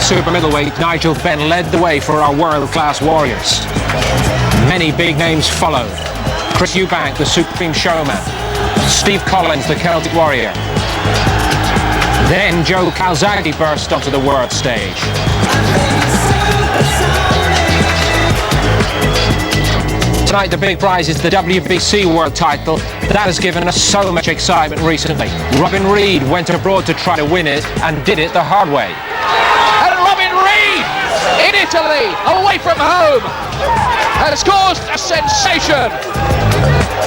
super middleweight, Nigel Benn led the way for our world-class warriors. Many big names followed. Chris Eubank, the Supreme Showman. Steve Collins, the Celtic Warrior. Then Joe Calzaghe burst onto the world stage. Tonight the big prize is the WBC world title. That has given us so much excitement recently. Robin Reid went abroad to try to win it and did it the hard way. And Robin Reid in Italy, away from home, has caused a sensation.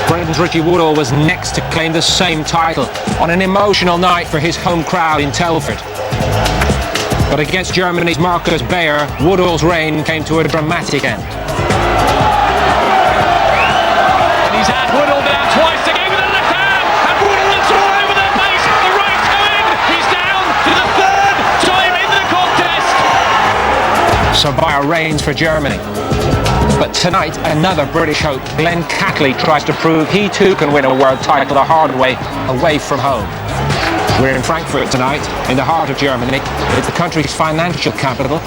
Britain's Richie Woodall was next to claim the same title on an emotional night for his home crowd in Telford. But against Germany's Markus Beyer, Woodall's reign came to a dramatic end. He's had Woodall down twice again with a left hand, and Woodall is all over the base, the right coming, he's down to the third time in the contest. So Beyer reigns for Germany. But tonight, another British hope, Glenn Catley, tries to prove he too can win a world title the hard way, away from home. We're in Frankfurt tonight, in the heart of Germany. It's the country's financial capital,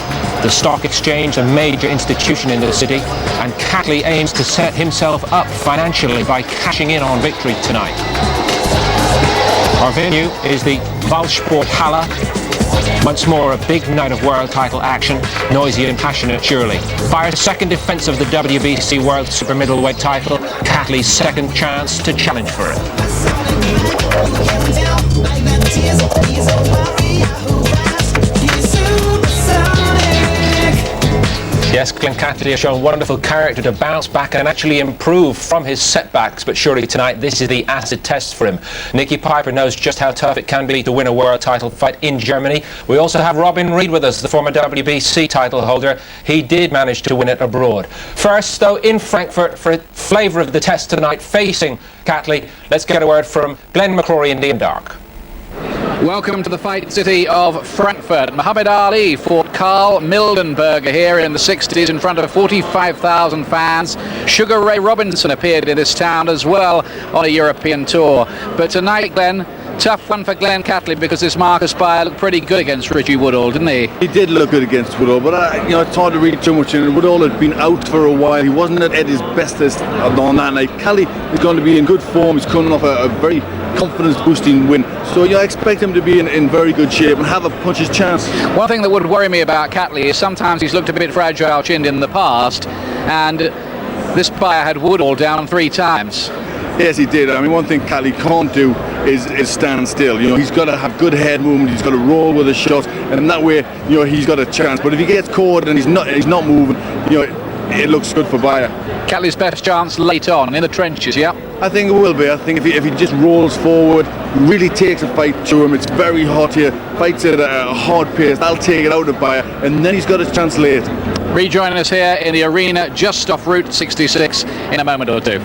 the stock exchange, a major institution in the city, and Catley aims to set himself up financially by cashing in on victory tonight. Our venue is the Ballsporthalle. Once more, a big night of world title action, noisy and passionate surely. Beyer's second defence of the WBC World Super Middleweight title, Catley's second chance to challenge for it. Yes, Glenn Catley has shown wonderful character to bounce back and actually improve from his setbacks, but surely tonight this is the acid test for him. Nicky Piper knows just how tough it can be to win a world title fight in Germany. We also have Robin Reid with us, the former WBC title holder. He did manage to win it abroad. First, though, in Frankfurt for a flavour of the test tonight, facing Catley, let's get a word from Glenn McCrory and Ian Dark. Welcome to the fight city of Frankfurt. Muhammad Ali fought Carl Mildenberger here in the 60s in front of 45,000 fans. Sugar Ray Robinson appeared in this town as well on a European tour. But tonight, Glenn, tough one for Glenn Catley because this Markus Beyer looked pretty good against Richie Woodall, didn't he? He did look good against Woodall, but it's hard to read too much in it. Woodall had been out for a while. He wasn't at his bestest on that night. Catley is going to be in good form. He's coming off a very confidence-boosting win. So I expect him to be in very good shape and have a puncher's chance. One thing that would worry me about Catley is sometimes he's looked a bit fragile-chinned in the past, and this Beyer had Woodall down 3 times. Yes, he did. I mean, one thing Catley can't do is stand still. You know, he's got to have good head movement. He's got to roll with his shot, and in that way, you know, he's got a chance. But if he gets caught and he's not moving, you know, it looks good for Beyer. Catley's best chance late on in the trenches, yeah? I think it will be. I think if he just rolls forward, really takes a fight to him, it's very hot here, fights at a hard pace, that'll take it out of Beyer, and then he's got his chance late. Rejoining us here in the arena just off Route 66 in a moment or two.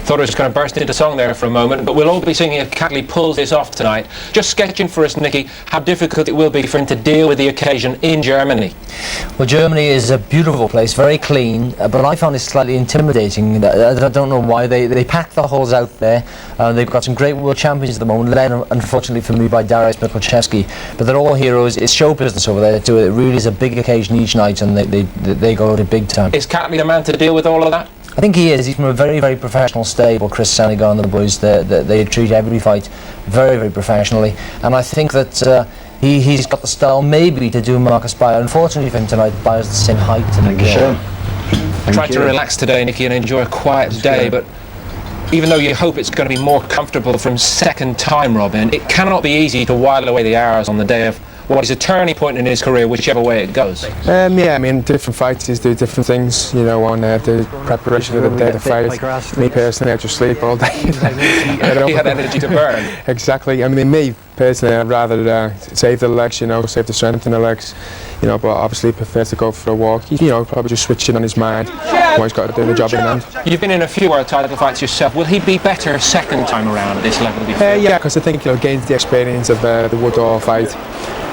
Thought I was going to burst into song there for a moment, but we'll all be singing if Catley pulls this off tonight. Just sketching for us, Nicky, how difficult it will be for him to deal with the occasion in Germany. Well, Germany is a beautiful place, very clean, but I found it slightly intimidating. I don't know why. They pack the halls out there. They've got some great world champions at the moment, led unfortunately for me by Dariusz Michalczewski, but they're all heroes. It's show business over there. It really is a big occasion each night, and they go at it big time. Is Catley the man to deal with all of that? I think he is. He's from a very, very professional stable. Chris Sanigan and the boys, they treat every fight very, very professionally. And I think that he's got the style maybe to do Markus Beyer. Unfortunately for him tonight, Beyer's the same height. Thank you, sure. Try to relax today, Nicky, and enjoy a quiet day. But even though you hope it's going to be more comfortable from second time, Robin, it cannot be easy to while away the hours on the day of what is a turning point in his career, whichever way it goes. Yeah, I mean, different fighters do different things, you know, on the preparation of the day of the fight. Me personally, I just sleep all day. You had energy to burn. Exactly. I mean, me personally, I'd rather save the legs, you know, save the strength in the legs, you know, but obviously prefer to go for a walk. You know, probably just switching on his mind. He's got to do the job in hand. You've been in a few world title fights yourself. Will he be better second time around at this level? Yeah, because I think, you know, gains the experience of the Woodall fight.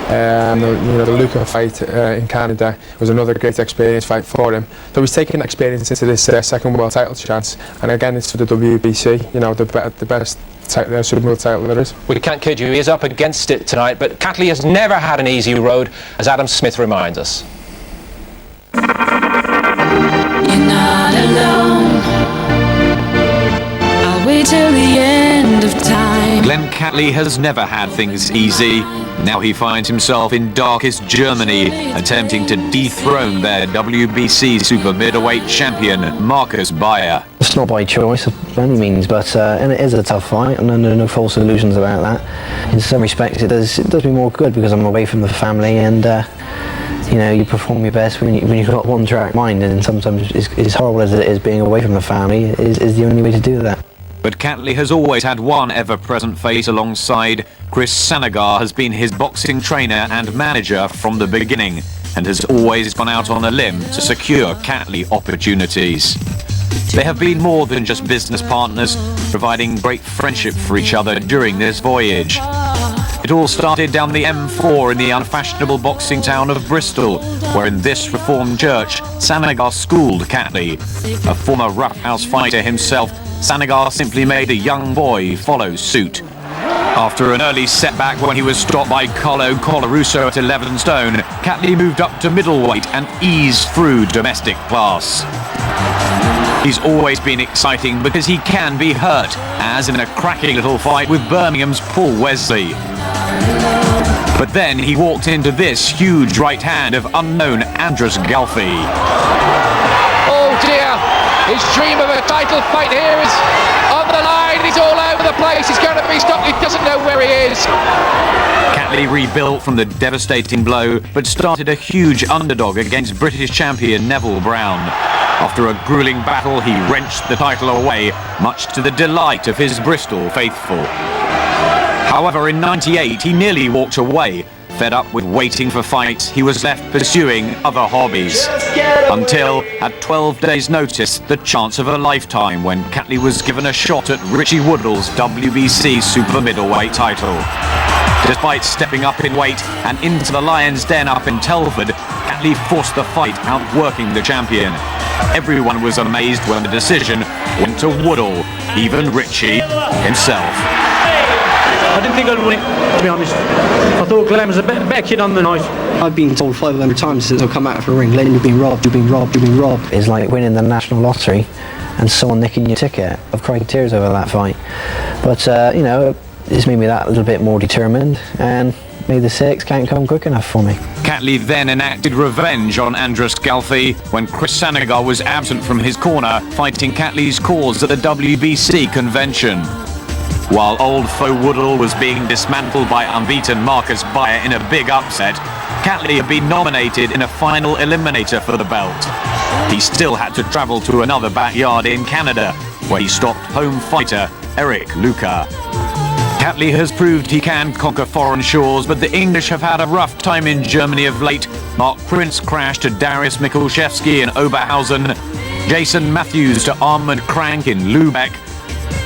The Luca fight in Canada was another great experience fight for him. So he's taking experience into this second world title chance, and again it's for the WBC. You know, the best Super World title there is. We can't kid you, he is up against it tonight, but Catley has never had an easy road, as Adam Smith reminds us. You're not alone. I'll wait till the end of time. Glenn Catley has never had things easy. Now he finds himself in darkest Germany, attempting to dethrone their WBC super middleweight champion, Markus Beyer. It's not by choice by any means, but and it is a tough fight, and there are no false illusions about that. In some respects, it does me more good because I'm away from the family, and you know, you perform your best when you've got one track mind, and sometimes, as horrible as it is, being away from the family is the only way to do that. But Catley has always had one ever-present face alongside. Chris Sanagar has been his boxing trainer and manager from the beginning, and has always gone out on a limb to secure Catley opportunities. They have been more than just business partners, providing great friendship for each other during this voyage. It all started down the M4 in the unfashionable boxing town of Bristol, where in this reformed church, Sanagar schooled Catley. A former roughhouse fighter himself, Sanagar simply made a young boy follow suit. After an early setback when he was stopped by Carlo Colarusso at 11 stone, Catley moved up to middleweight and eased through domestic class. He's always been exciting because he can be hurt, as in a cracking little fight with Birmingham's Paul Wesley. But then he walked into this huge right hand of unknown Andras Galfi. Oh dear! His dream of a title fight here is on the line. He's all over the place. He's going to be stopped. He doesn't know where he is. Catley rebuilt from the devastating blow, but started a huge underdog against British champion Neville Brown. After a grueling battle, he wrenched the title away, much to the delight of his Bristol faithful. However, in '98, he nearly walked away. Fed up with waiting for fights, he was left pursuing other hobbies. Until, at 12 days' notice, the chance of a lifetime when Catley was given a shot at Richie Woodall's WBC super middleweight title. Despite stepping up in weight and into the Lion's Den up in Telford, Catley forced the fight, outworking the champion. Everyone was amazed when the decision went to Woodall, even Richie himself. I didn't think I'd win it, to be honest. I thought Glenn was a better kid on the night. I've been told 500 times since I've come out of the ring, Glenn, you've been robbed, you've been robbed, you've been robbed. It's like winning the national lottery and someone nicking your ticket. I've cried tears over that fight. But, you know, it's made me that little bit more determined, and May the 6th can't come quick enough for me. Catley then enacted revenge on Andras Galfi when Chris Sanagar was absent from his corner, fighting Catley's cause at the WBC convention. While old foe Woodall was being dismantled by unbeaten Markus Beyer in a big upset, Catley had been nominated in a final eliminator for the belt. He still had to travel to another backyard in Canada, where he stopped home fighter Eric Luca. Catley has proved he can conquer foreign shores, but the English have had a rough time in Germany of late. Mark Prince crashed to Darius Mikulszewski in Oberhausen, Jason Matthews to Armand Krank in Lübeck.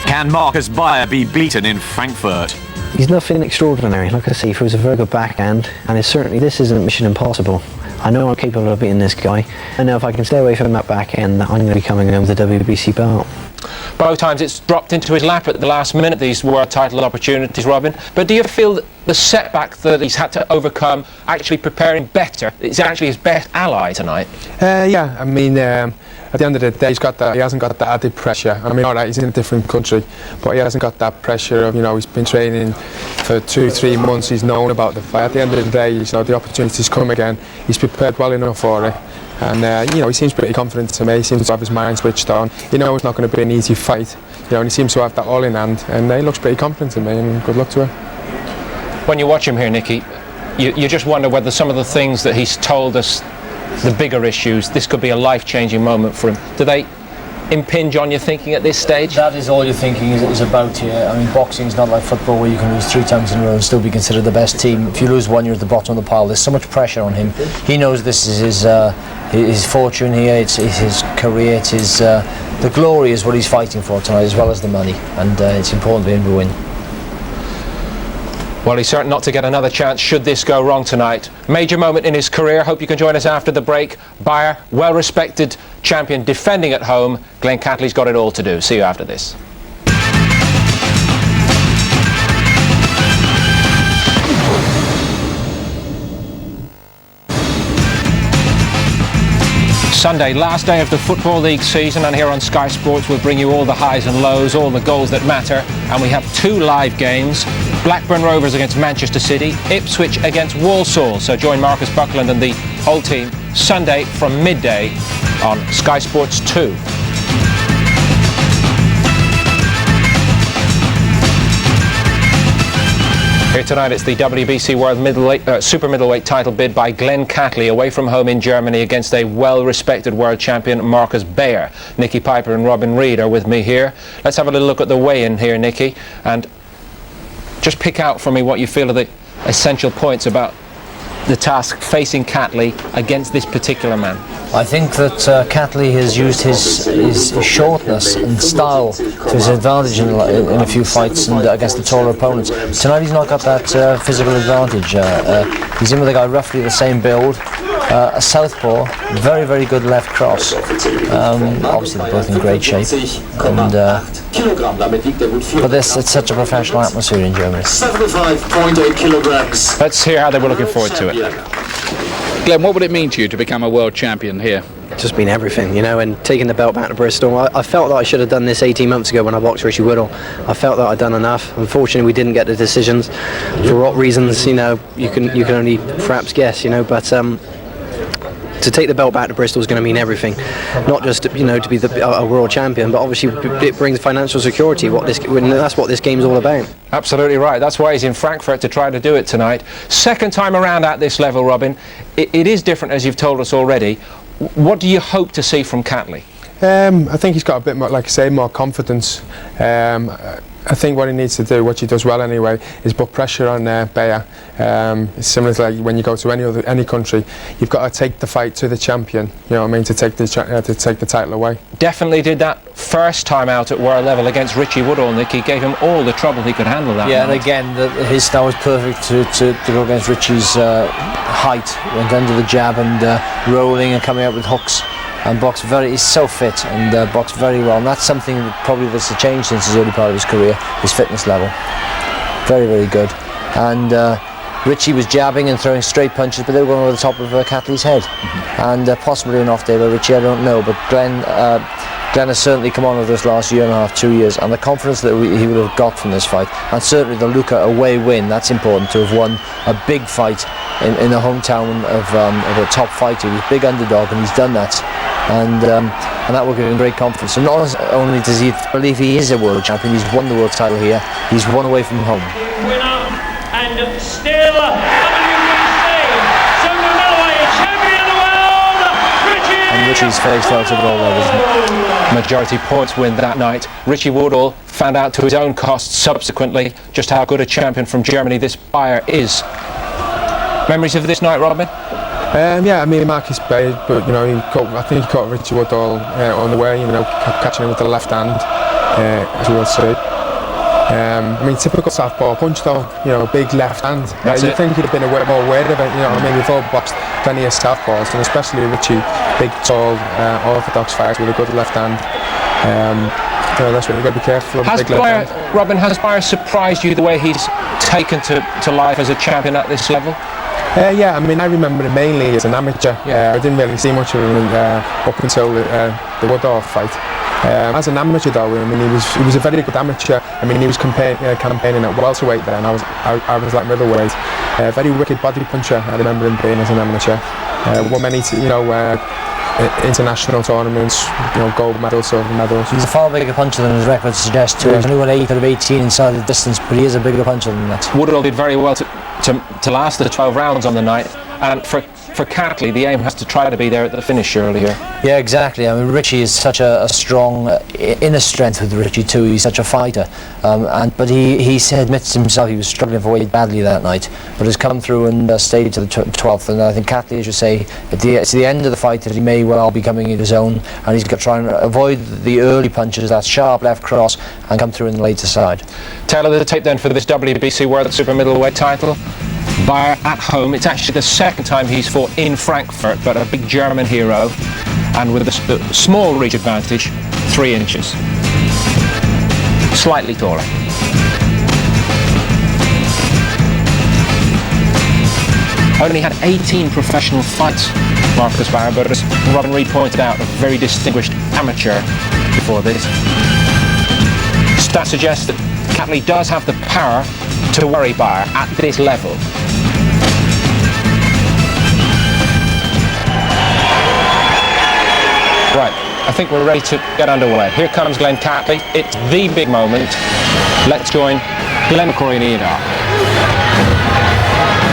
Can Markus Beyer be beaten in Frankfurt? He's nothing extraordinary. Like I say, he was a very good backhand, and this isn't mission impossible. I know I'm capable of beating this guy. I know if I can stay away from that backhand, I'm going to be coming home with the WBC belt. Both times it's dropped into his lap at the last minute, these world title opportunities, Robin. But do you feel that the setback that he's had to overcome actually preparing better? It's actually his best ally tonight. Yeah, I mean, at the end of the day, he hasn't got that added pressure. I mean, all right, he's in a different country, but he hasn't got that pressure of, you know, he's been training for 2-3 months, he's known about the fight. At the end of the day, you know, the opportunities come again, he's prepared well enough for it. And, you know, he seems pretty confident to me, he seems to have his mind switched on. You know, it's not going to be an easy fight, you know, and he seems to have that all in hand, and he looks pretty confident to me, and good luck to him. When you watch him here, Nicky, you just wonder whether some of the things that he's told us, the bigger issues, this could be a life-changing moment for him. Do they impinge on your thinking at this stage? That is all your thinking is about here. I mean, boxing's not like football where you can lose 3 times in a row and still be considered the best team. If you lose one, you're at the bottom of the pile. There's so much pressure on him. He knows this is his fortune here, it's his career, it's his, the glory is what he's fighting for tonight, as well as the money, and it's important for him to win. Well, he's certain not to get another chance should this go wrong tonight. Major moment in his career. Hope you can join us after the break. Beyer, well-respected champion, defending at home. Glenn Catley's got it all to do. See you after this. Sunday, last day of the Football League season, and here on Sky Sports we'll bring you all the highs and lows, all the goals that matter, and we have 2 live games. Blackburn Rovers against Manchester City, Ipswich against Walsall. So join Marcus Buckland and the whole team Sunday from midday on Sky Sports 2. Here tonight it's the WBC World Super Middleweight title bid by Glenn Catley away from home in Germany against a well-respected world champion Markus Beyer. Nicky Piper and Robin Reid are with me here. Let's have a little look at the weigh-in here, Nicky, and just pick out for me what you feel are the essential points about the task facing Catley against this particular man. I think that Catley has used his shortness and style to his advantage in a few fights and against the taller opponents. Tonight he's not got that physical advantage. He's in with a guy roughly the same build, a southpaw, very, very good left cross. Obviously they're both in great shape. And, but it's such a professional atmosphere in Germany. 75.8 kilograms. Let's hear how they were looking forward to it. Glenn, what would it mean to you to become a world champion here? Just been everything, you know, and taking the belt back to Bristol. I felt that I should have done this 18 months ago when I boxed Richie Woodall. I felt that I'd done enough. Unfortunately, we didn't get the decisions. For what reasons, you know, you can only perhaps guess, you know, but to take the belt back to Bristol is going to mean everything. Not just, you know, to be a world champion, but obviously it brings financial security. That's what this game's all about. Absolutely right. That's why he's in Frankfurt to try to do it tonight. Second time around at this level, Robin. It is different, as you've told us already. What do you hope to see from Catley? I think he's got a bit more, like I say, more confidence. I think what he needs to do, what he does well anyway, is put pressure on Beyer. It's similar to like when you go to any country, you've got to take the fight to the champion. You know what I mean? To take the title away. Definitely did that first time out at world level against Richie Woodall. Nicky gave him all the trouble he could handle that. Yeah, night. and again, his style was perfect to go against Richie's height. Went under the jab and rolling and coming out with hooks. And he's so fit and boxed very well, and that's something that probably that's changed since his early part of his career, his fitness level. Very, very good. And Richie was jabbing and throwing straight punches, but they were going over the top of Catley's head. And possibly an off day by Richie, I don't know, but Glenn has certainly come on over this last year and a half, 2 years, and the confidence that he would have got from this fight, and certainly the Luca away win, that's important, to have won a big fight in the hometown of a top fighter. He's a big underdog, and he's done that. And that will give him great confidence. So not only does he believe he is a world champion, he's won the world title here, he's won away from home. Winner and still WBC Super Middleweight Champion of the World, Richie! And Richie's face fell to the ball there. Majority points win that night. Richie Woodall found out to his own cost subsequently just how good a champion from Germany this Beyer is. Memories of this night, Robin? Yeah, I mean Markus Beyer, but you know, I think he caught Richie Woodall on the way. You know, catching him with the left hand, as we'll see. I mean, typical southpaw punch though. You know, big left hand. You'd think he'd have been a bit more aware of it. You know, I mean, we've all boxed plenty of southpaws, and especially Richie, big, tall, orthodox fighter with a good left hand. You know, that's what you've got to be careful of. Robin, has Beyer surprised you the way he's taken to life as a champion at this level? Yeah, I mean, I remember him mainly as an amateur. I didn't really see much of him up until the Woodall fight. As an amateur though, I mean, he was a very good amateur. I mean, he was campaigning at welterweight then. I was like middleweight. Very wicked body puncher. I remember him being as an amateur. Won many, international tournaments, you know, gold medals, silver medals. He's a far bigger puncher than his record suggests too. He's only won 8 out of 18 inside the distance, but he is a bigger puncher than that. Woodall did very well to last the 12 rounds on the night, and for Catley the aim has to try to be there at the finish surely here. Yeah, exactly. I mean, Richie is such a strong inner strength with Richie too. He's such a fighter, but he admits himself he was struggling for weight badly that night, but has come through and stayed to the 12th. And I think Catley, as you say, it's the end of the fight that he may well be coming in his own, and he's got to try and avoid the early punches, that sharp left cross, and come through in the later side. Taylor, the tape then for this WBC World Super Middleweight title. Beyer at home. It's actually the second time he's fought in Frankfurt, but a big German hero, and with a small reach advantage, 3 inches. Slightly taller. Only had 18 professional fights, Markus Beyer, but as Robin Reid pointed out, a very distinguished amateur before this. Stats suggest that Catley does have the power to worry Beyer at this level. Right, I think we're ready to get underway. Here comes Glenn Catley. It's the big moment. Let's join Glenn Catley.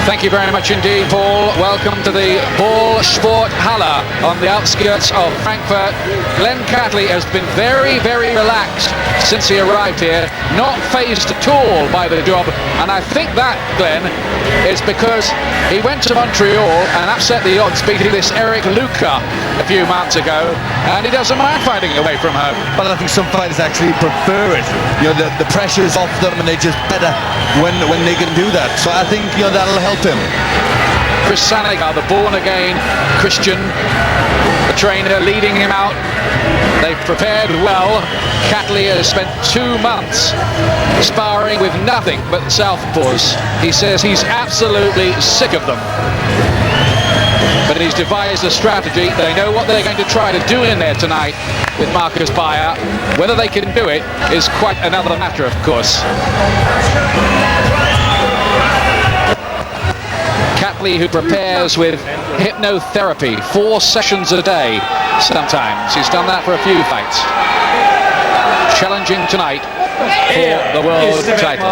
Thank you very much indeed, Paul. Welcome to the Ballsporthalle on the outskirts of Frankfurt. Glenn Catley has been very, very relaxed since he arrived here, not fazed at all by the job. And I think that, Glenn, is because he went to Montreal and upset the odds beating this Eric Luca a few months ago, and he doesn't mind fighting away from home. But I think some fighters actually prefer it. You know, the pressure's off them and they're just better when they can do that. So I think, you know, that'll help him. Chris Sanagar, the born-again Christian, the trainer leading him out. They've prepared well. Catley has spent 2 months sparring with nothing but southpaws. He says he's absolutely sick of them. But he's devised a strategy. They know what they're going to try to do in there tonight with Markus Beyer. Whether they can do it is quite another matter, of course. Catley, who prepares with hypnotherapy, 4 sessions a day sometimes. He's done that for a few fights. Challenging tonight for the world title.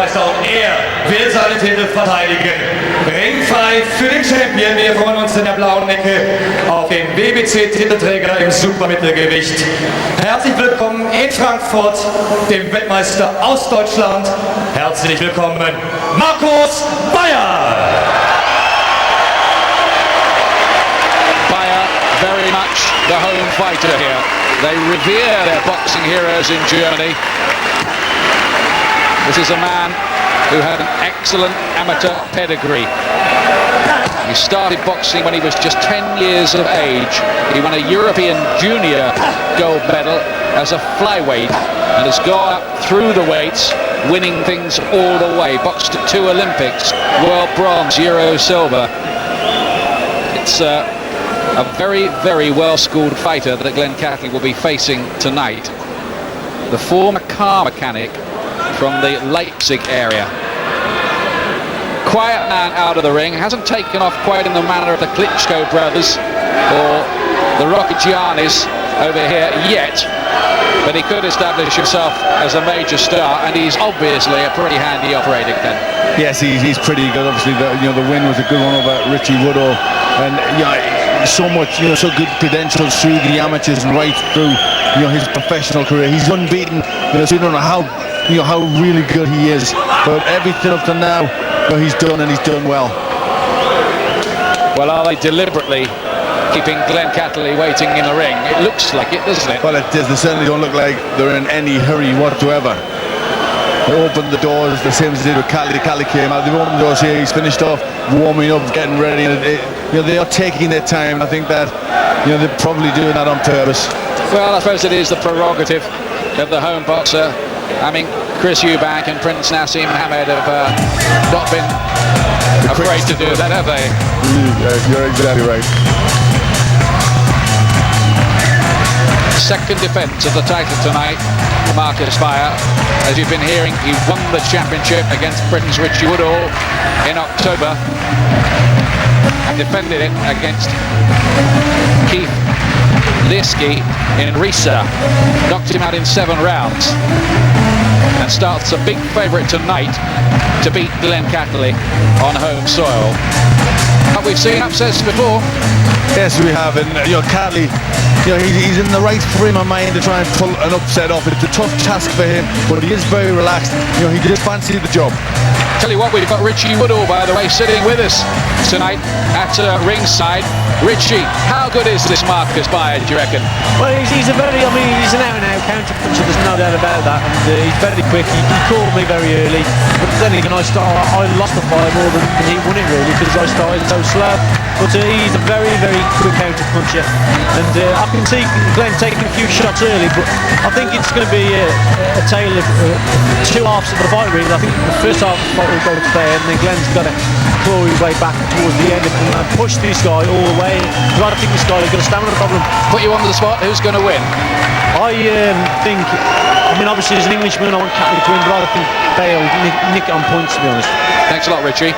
Will seinen Titel verteidigen. Ringfrei für den Champion. Wir freuen uns in der blauen Ecke auf den WBC-Titelträger im Supermittelgewicht. Herzlich willkommen in Frankfurt, dem Weltmeister aus Deutschland. Herzlich willkommen, Markus Beyer. Beyer, very much the home fighter here. They revere their boxing heroes in Germany. This is a man who had an excellent amateur pedigree. He started boxing when he was just 10 years of age. He won a European Junior gold medal as a flyweight and has gone up through the weights, winning things all the way. Boxed at 2 Olympics, world bronze, Euro silver. It's a very, very well-schooled fighter that Glenn Catley will be facing tonight. The former car mechanic from the Leipzig area. Quiet man out of the ring, hasn't taken off quite in the manner of the Klitschko brothers or the Rocchigianis over here yet, but he could establish himself as a major star, and he's obviously a pretty handy operator, Ken. Yes, he's pretty good. Obviously, the win was a good one over Richie Woodall, and so much, so good credentials through the amateurs and right through, his professional career. He's unbeaten. So you don't know how really good he is, but everything up to now, he's done, and he's done well. Well, are they deliberately keeping Glenn Catley waiting in the ring? It looks like it, doesn't it? Well, it does. They certainly don't look like they're in any hurry whatsoever. They opened the doors the same as they did with Catley. Catley came out. They've opened the doors here. He's finished off, warming up, getting ready. And they are taking their time. I think that they're probably doing that on purpose. Well, I suppose it is the prerogative of the home boxer. I mean, Chris Eubank and Prince Nassim Hamed have not been afraid to do that, have they? You're exactly right. Second defence of the title tonight, Markus Beyer. As you've been hearing, he won the championship against Britain's Richie Woodall in October and defended it against Keith Learski in Riesa. Knocked him out in 7 rounds and starts a big favourite tonight to beat Glenn Catley on home soil. But we've seen upsets before. Yes, we have, and Catley, he's in the right frame of mind to try and pull an upset off. It's a tough task for him, but he is very relaxed. He just fancies the job. Tell you what, we've got Richie Woodall, by the way, sitting with us tonight at ringside. Richie, how good is this Markus Beyer, do you reckon? Well, he's an out-and-out counter-puncher, there's no doubt about that, and he's very quick. He called me very early, but then again, I lost the fight more than he won it, really, because I started so slow. but he's a very, very quick counter puncher, and I can see Glenn taking a few shots early, but I think it's going to be a tale of two halves of the fight really. I think the first half of the fight will go to Beyer, and then Glenn's got to claw his way back towards the end and push this guy all the way. I don't think this guy has got a stamina problem. Put you on the spot, who's going to win? I think, obviously as an Englishman I want Catley to win, but I think Beyer will nick it on points, to be honest. Thanks a lot, Richie.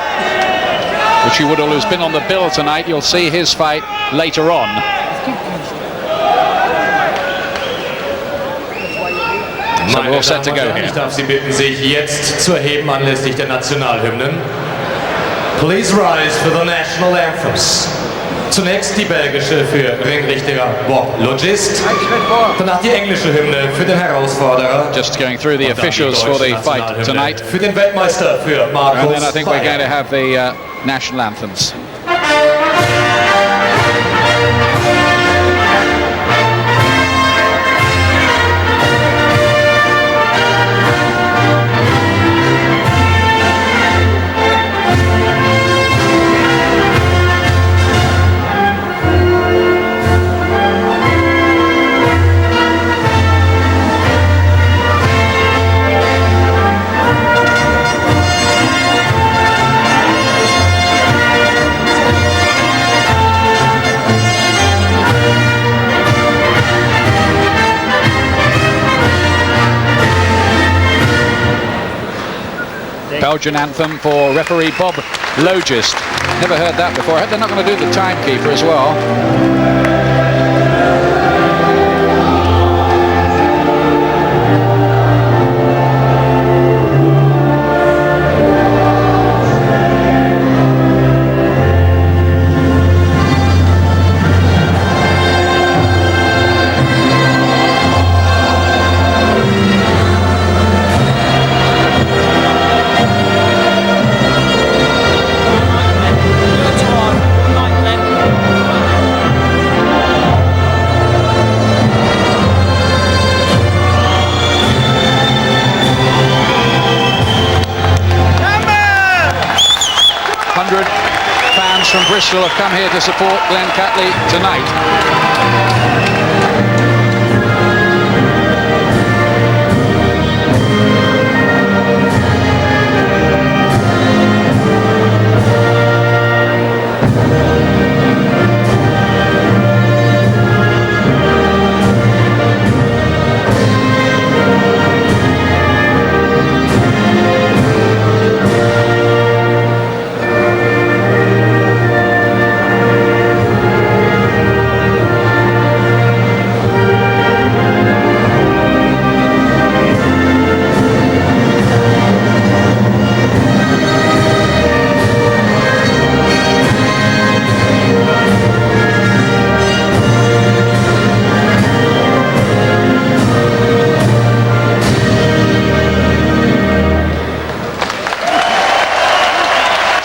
Richie Woodall, who's been on the bill tonight, you'll see his fight later on. So we're all set to go here. Ich darf Sie bitten, sich jetzt zu erheben anlässlich der Nationalhymnen. Please rise for the national anthems. Zunächst die belgische für Ringrichter Bob Logist, danach die englische Hymne für den Herausforderer. Just going through the officials for the fight tonight. Für den Weltmeister für Markus And then I think Beyer. we're going to have the national anthems. Belgian anthem for referee Bob Logist. Never heard that before. I hope they're not going to do the timekeeper as well. Fans from Bristol have come here to support Glenn Catley tonight.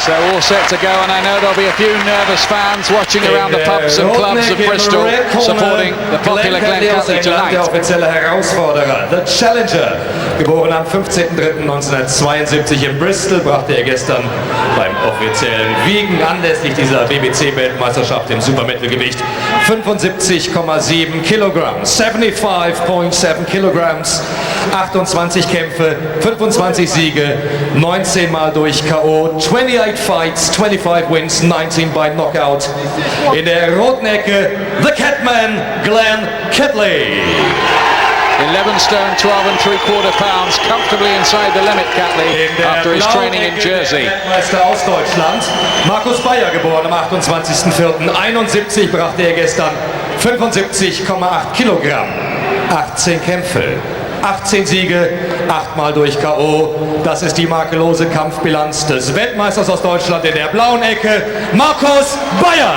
So all set to go, and I know there'll be a few nervous fans watching around the pubs and clubs of Bristol supporting the popular Glenn Catley tonight. Der offizielle Herausforderer, the Challenger. Geboren am 15.03.1972 in Bristol, brachte er gestern beim offiziellen Wiegen anlässlich dieser BBC-Weltmeisterschaft im Supermittelgewicht 75,7 Kilogramm, 75,7 Kilograms, 28 Kämpfe, 25 Siege, 19 Mal durch K.O., 28 fights, 25 wins, 19 by knockout. In der roten Ecke, the Catman, Glenn Catley. 11 stone, 12 and 3/4 pounds, comfortably inside the limit, Catley, after his training in Jersey. Weltmeister aus Deutschland, Markus Beyer, geboren am 28.04.71, brachte er gestern 75,8 Kilogramm, 18 Kämpfe, 18 Siege, 8 Mal durch K.O. Das ist die makellose Kampfbilanz des Weltmeisters aus Deutschland in der blauen Ecke, Markus Beyer.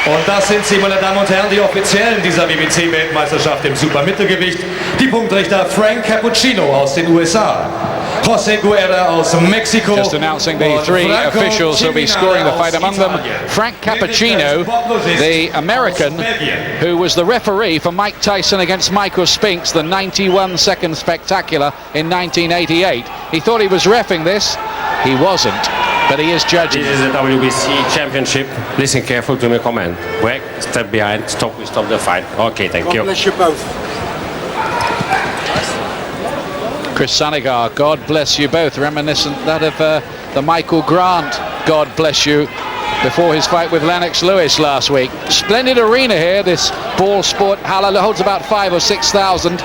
Und das sind sie, meine Damen und Herren, die Offiziellen dieser BBC-Weltmeisterschaft im Supermittelgewicht. Die Punktrichter Frank Cappuccino aus den USA, José Guerra aus Mexiko. Just announcing the three officials who'll be scoring the fight. Among them, Frank Cappuccino, the American who was the referee for Mike Tyson against Michael Spinks, the 91-second spectacular in 1988. He thought he was reffing this, he wasn't, but he is judging. This is the WBC Championship. Listen careful to my comment. Whack, step behind, stop, we stop the fight. Okay, thank you. God bless you both. Chris Sanagar, God bless you both, reminiscent that of the Michael Grant, God bless you, before his fight with Lennox Lewis last week. Splendid arena here, this Ballsporthalle holds about 5,000 or 6,000.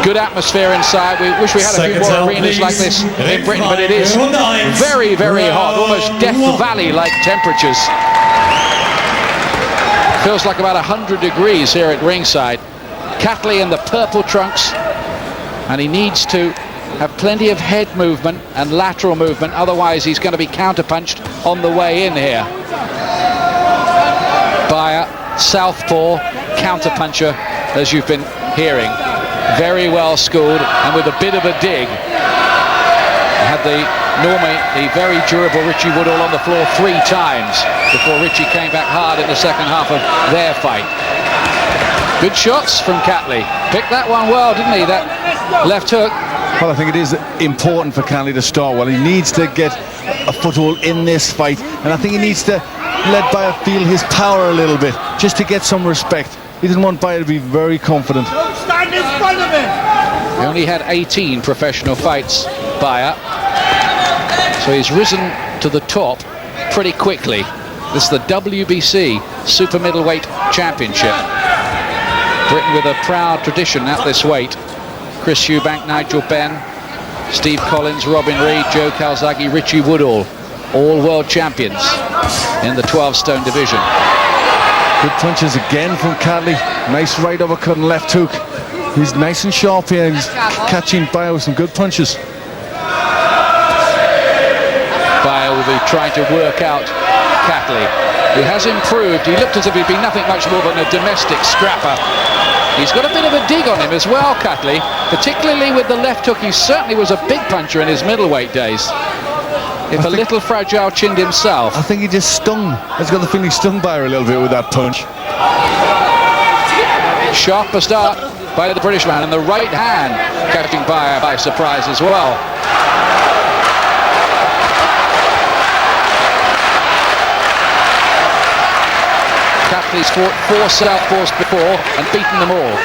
Good atmosphere inside. We wish we had a few more arenas like this in Britain, but it is very, very hot, almost Death Valley-like temperatures. Feels like about 100 degrees here at ringside. Catley in the purple trunks, and he needs to have plenty of head movement and lateral movement, otherwise he's going to be counterpunched on the way in here. Beyer, southpaw, counterpuncher, as you've been hearing. Very well schooled and with a bit of a dig. Had normally the very durable Richie Woodall on the floor 3 times before Richie came back hard in the second half of their fight. Good shots from Catley. Picked that one well, didn't he? That left hook. Well, I think it is important for Catley to start well. He needs to get a foothold in this fight, and I think he needs to let Beyer feel his power a little bit, just to get some respect. He didn't want Beyer to be very confident. Don't stand in front of him! He only had 18 professional fights, Beyer. So he's risen to the top pretty quickly. This is the WBC Super Middleweight Championship. Britain with a proud tradition at this weight. Chris Eubank, Nigel Benn, Steve Collins, Robin Reed, Joe Calzaghe, Richie Woodall, all world champions in the 12-stone division. Good punches again from Catley. Nice right uppercut and left hook. He's nice and sharp here. He's catching Beyer with some good punches. Beyer will be trying to work out Catley, who has improved. He looked as if he'd been nothing much more than a domestic scrapper. He's got a bit of a dig on him as well, Catley, particularly with the left hook. He certainly was a big puncher in his middleweight days. If a little fragile-chinned himself. I think he just stung. I've got the feeling he stung Beyer a little bit with that punch. Sharper start by the British man, and the right hand catching Beyer by surprise as well. Catley's fought 4 southpaws before and beaten them all.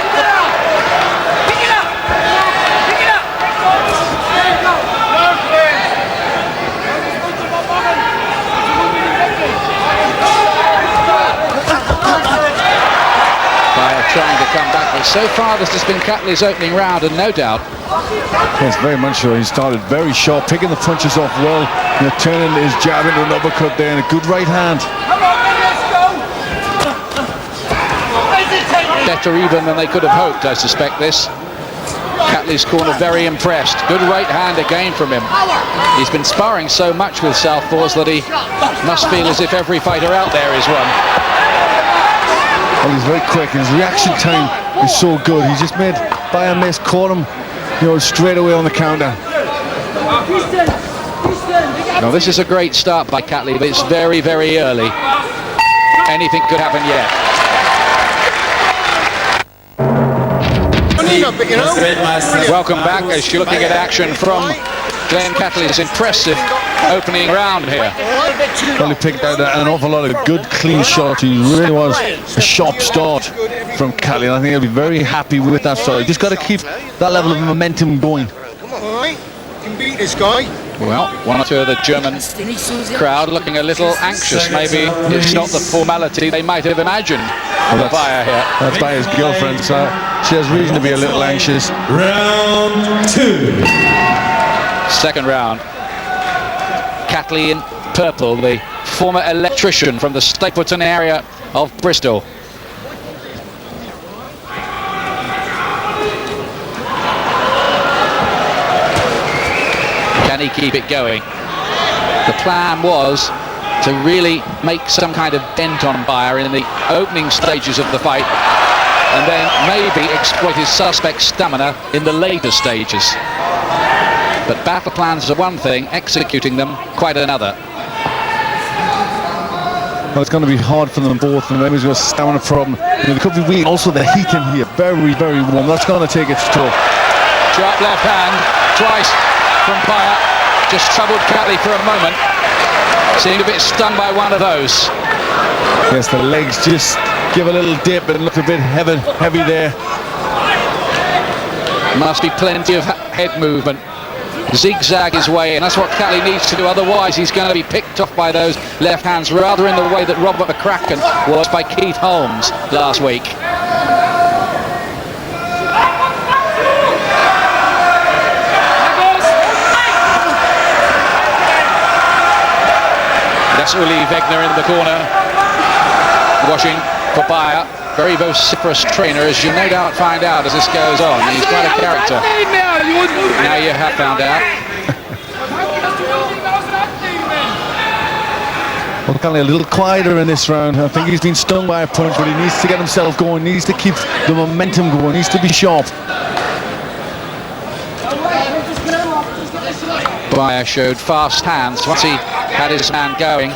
Trying to come back, but so far this has been Catley's opening round, and no doubt. Yes, very much so. He started very sharp, picking the punches off well, turning his jab into an uppercut there, and a good right hand. Better even than they could have hoped, I suspect this. Catley's corner very impressed. Good right hand again from him. He's been sparring so much with southpaws that he must feel as if every fighter out there is one. Well, he's very quick, and his reaction time is so good. He just made Beyer miss, caught him, straight away on the counter. Now this is a great start by Catley, but it's very, very early. Anything could happen yet. Welcome back as you're looking at action from Glenn Catley's impressive opening round here. Well, he picked out an awful lot of good, clean shots. He really was a sharp start from Catley, and I think he'll be very happy with that start. You just got to keep that level of momentum going. Come on, all right. You can beat this guy. Well, one or two of the German crowd looking a little anxious. Maybe it's not the formality they might have imagined. Well, Beyer here. That's Bayer's girlfriend, so she has reason to be a little anxious. Round 2. Second round. Catley in purple, the former electrician from the Stapleton area of Bristol. Can he keep it going? The plan was to really make some kind of dent on Beyer in the opening stages of the fight, and then maybe exploit his suspect's stamina in the later stages. But battle plans are one thing, executing them quite another. Well, it's going to be hard for them both, and maybe he's got a stamina problem. It could be weak. Also, the heat in here, very, very warm. That's going to take its toll. Sharp left hand, twice from Beyer. just troubled Catley for a moment. Seemed a bit stung by one of those. Yes, the legs just give a little dip and look a bit heavy there. Must be plenty of head movement. Zigzag his way, and that's what Catley needs to do. Otherwise, he's going to be picked off by those left hands, rather in the way that Robert McCracken was by Keith Holmes last week. That's Uli Wegner in the corner, watching for Beyer. Very vociferous trainer, as you no doubt find out as this goes on. He's quite a character. Now you have found out. Well, Catley a little quieter in this round. I think he's been stung by a punch, but he needs to get himself going, needs to keep the momentum going, needs to be sharp. Beyer showed fast hands once he had his man going.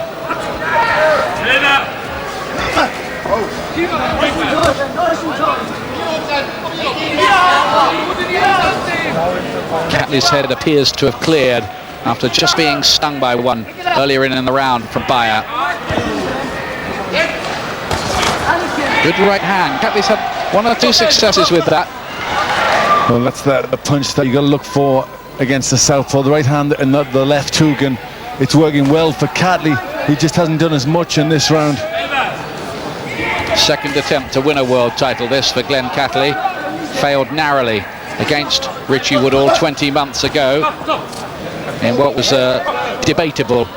Catley's head appears to have cleared after just being stung by one earlier in the round from Beyer. Good right hand. Catley's had one or two successes with that. Well, that's the punch that you got to look for against the southpaw, the right hand and the left hook, and it's working well for Catley. He just hasn't done as much in this round. Second attempt to win a world title, this for Glenn Catley. Failed narrowly against Richie Woodall 20 months ago in what was a debatable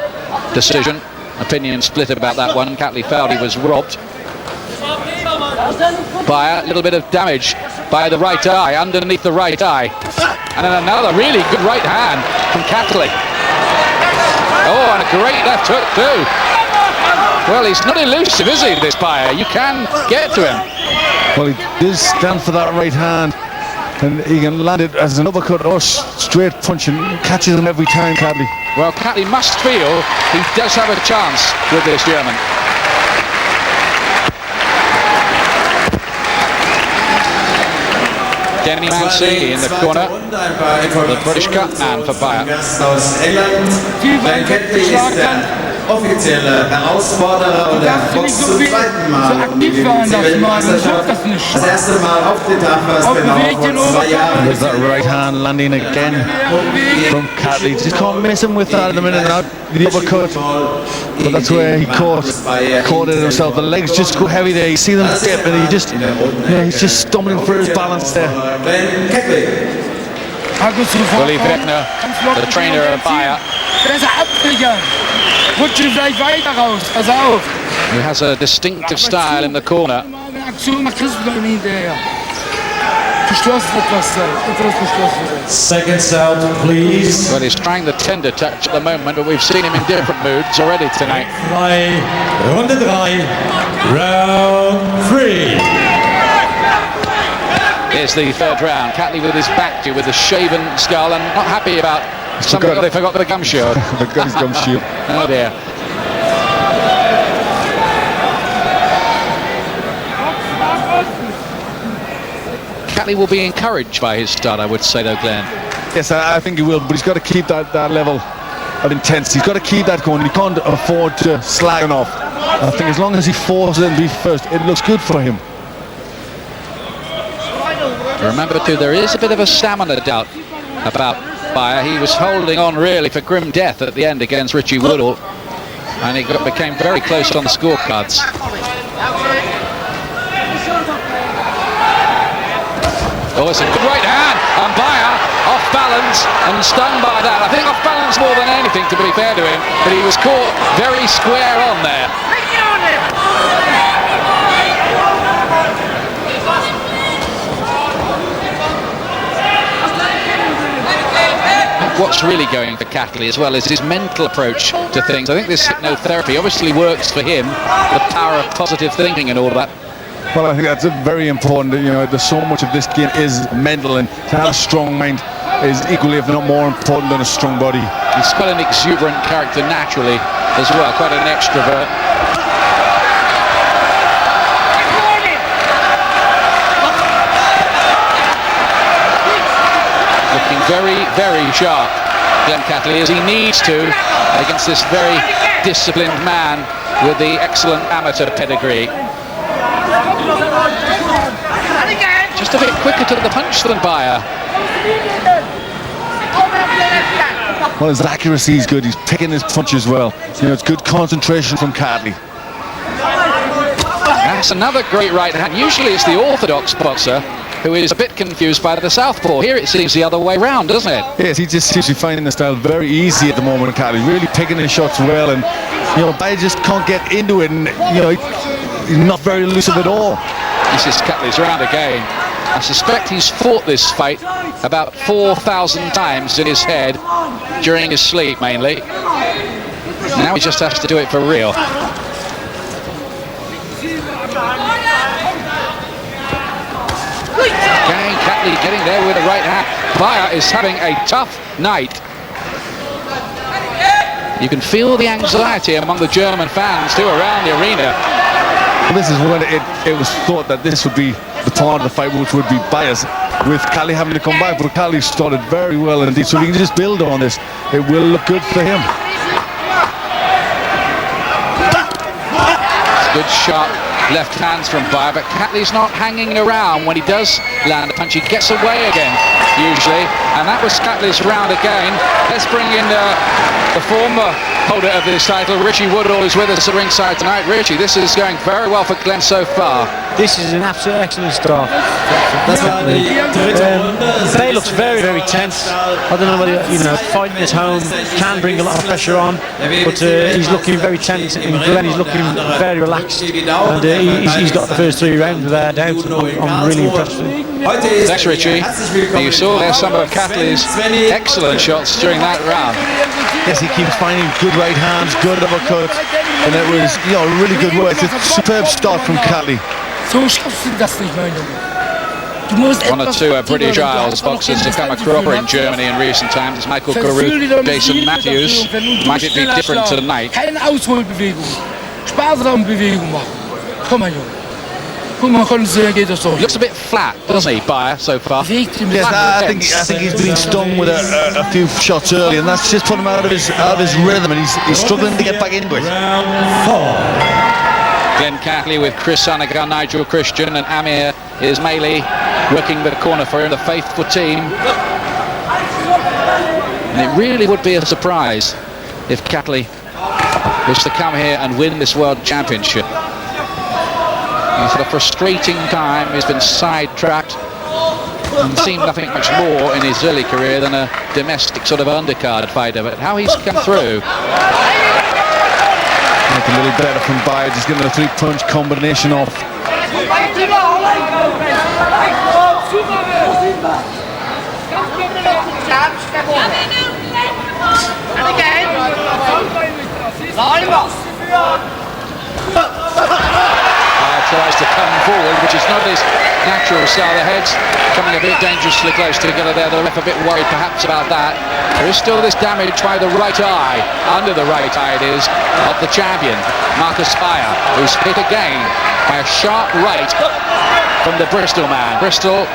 decision. Opinion split about that one. Catley felt he was robbed. Beyer, a little bit of damage by the right eye, underneath the right eye. And then another really good right hand from Catley. Oh, and a great left hook too. Well, he's not elusive, is he, this Beyer? You can get to him. Well, he does stand for that right hand, and he can land it as an uppercut or straight punch, and catches him every time, Catley. Well, Catley must feel he does have a chance with this German. Denny Mancini in the corner, the British Cup man for Beyer. Glenn Catley ist der offizielle Herausforderer und er boxt zum zweiten Mal um die WBC-Weltmeisterschaft. Das erste Mal auf den Tag war es genau vor 2 Jahren. There's that right hand landing again from Catley. Just can't miss him with that at the minute. Now the uppercut, but that's where he caught it himself. The legs just go heavy there. You see them dip, and he's just stumbling for his balance there. Glenn Catley. Uli Wegner, the trainer of Beyer. He has a distinctive style in the corner. Seconds out, please. Well, he's trying the tender touch at the moment, but we've seen him in different moods already tonight. Runde 3, round 3. Here's the third round. Catley with his back to, with a shaven skull, and not happy about something. They forgot the gum shield. They got his gum shield. Oh dear. Catley will be encouraged by his start, I would say, though, Glenn. Yes, I think he will, but he's got to keep that level of intensity. He's got to keep that going. He can't afford to slack off. I think as long as he forces it to be first, it looks good for him. Remember too, there is a bit of a stamina doubt about Beyer. He was holding on really for grim death at the end against Richie Woodall, and he became very close on the scorecards. Oh, it's a good right hand, and Beyer off balance and stung by that. I think off balance more than anything, to be fair to him, but he was caught very square on there. What's really going for Catley as well is his mental approach to things. I think this hypnotherapy obviously works for him, the power of positive thinking and all of that. Well, I think that's very important. You know, there's so much of this game is mental, and to have a strong mind is equally, if not more important, than a strong body. He's quite an exuberant character naturally as well, quite an extrovert. Looking very, very sharp. Glenn Catley, as he needs to, against this very disciplined man with the excellent amateur pedigree. Just a bit quicker to the punch than Beyer. Well, his accuracy is good. He's picking his punch as well. You know, it's good concentration from Catley. That's another great right hand. Usually it's the orthodox boxer who is a bit confused by the southpaw. Here it seems the other way round, doesn't it? Yes, he just seems to be finding the style very easy at the moment, Catley. Really picking his shots well, and you know, Beyer just can't get into it, and you know, he's not very elusive at all. This is Catley's round again. I suspect he's fought this fight about 4,000 times in his head during his sleep, mainly. Now he just has to do it for real. Again, Catley getting there with the right hand. Beyer is having a tough night. You can feel the anxiety among the German fans too around the arena. Well, this is when it was thought that this would be the part of the fight which would be Beyer's, with Catley having to come back, but Catley started very well indeed, so if he can just build on this, it will look good for him. Good sharp left hands from Beyer, but Catley's not hanging around. When he does land a punch, he gets away again, usually, and that was Catley's round again. Let's bring in the former holder of this title, Richie Woodall, who's with us at ringside tonight. Richie, this is going very well for Glenn so far. This is an absolute excellent start. Beyer looks very, very tense. I don't know whether, you know, fighting at home can bring a lot of pressure on, but he's looking very tense, and Glenn is looking very relaxed, and he's got the first 3 rounds without a doubt. I'm really impressed with him. Thanks, Richie. You saw there some of Catley's excellent shots during that round. Yes, he keeps finding good right hands, good uppercuts, and it was, you know, really good work. It's a superb start from Catley. One or two British Isles boxers to come across in Germany in recent times. It's Michael Caruth, Jason Matthews. Might it be different tonight? Keine Ausholbewegung. Sparsambewegung machen. Komm mal, Junge. Looks a bit flat, doesn't he, Beyer, so far? Yes, I think he's been stung with a few shots early, and that's just put him out of his rhythm, and he's struggling to get back into it. Glenn Catley with Chris Sanagar, Nigel Christian, and Amir Ismaili working the corner for him, the faithful team. And it really would be a surprise if Catley was to come here and win this World Championship. He's had a frustrating time. He's been sidetracked and seemed nothing much more in his early career than a domestic sort of undercard fighter, but how he's come through. Look a little better from Beyer, just getting a 3-punch combination off. Tries to come forward, which is not his natural style. The head's coming a bit dangerously close together there. The ref a bit worried perhaps about that. There is still this damage by the right eye, under the right eye it is, of the champion, Markus Beyer, who's hit again by a sharp right from the Bristol man. Bristol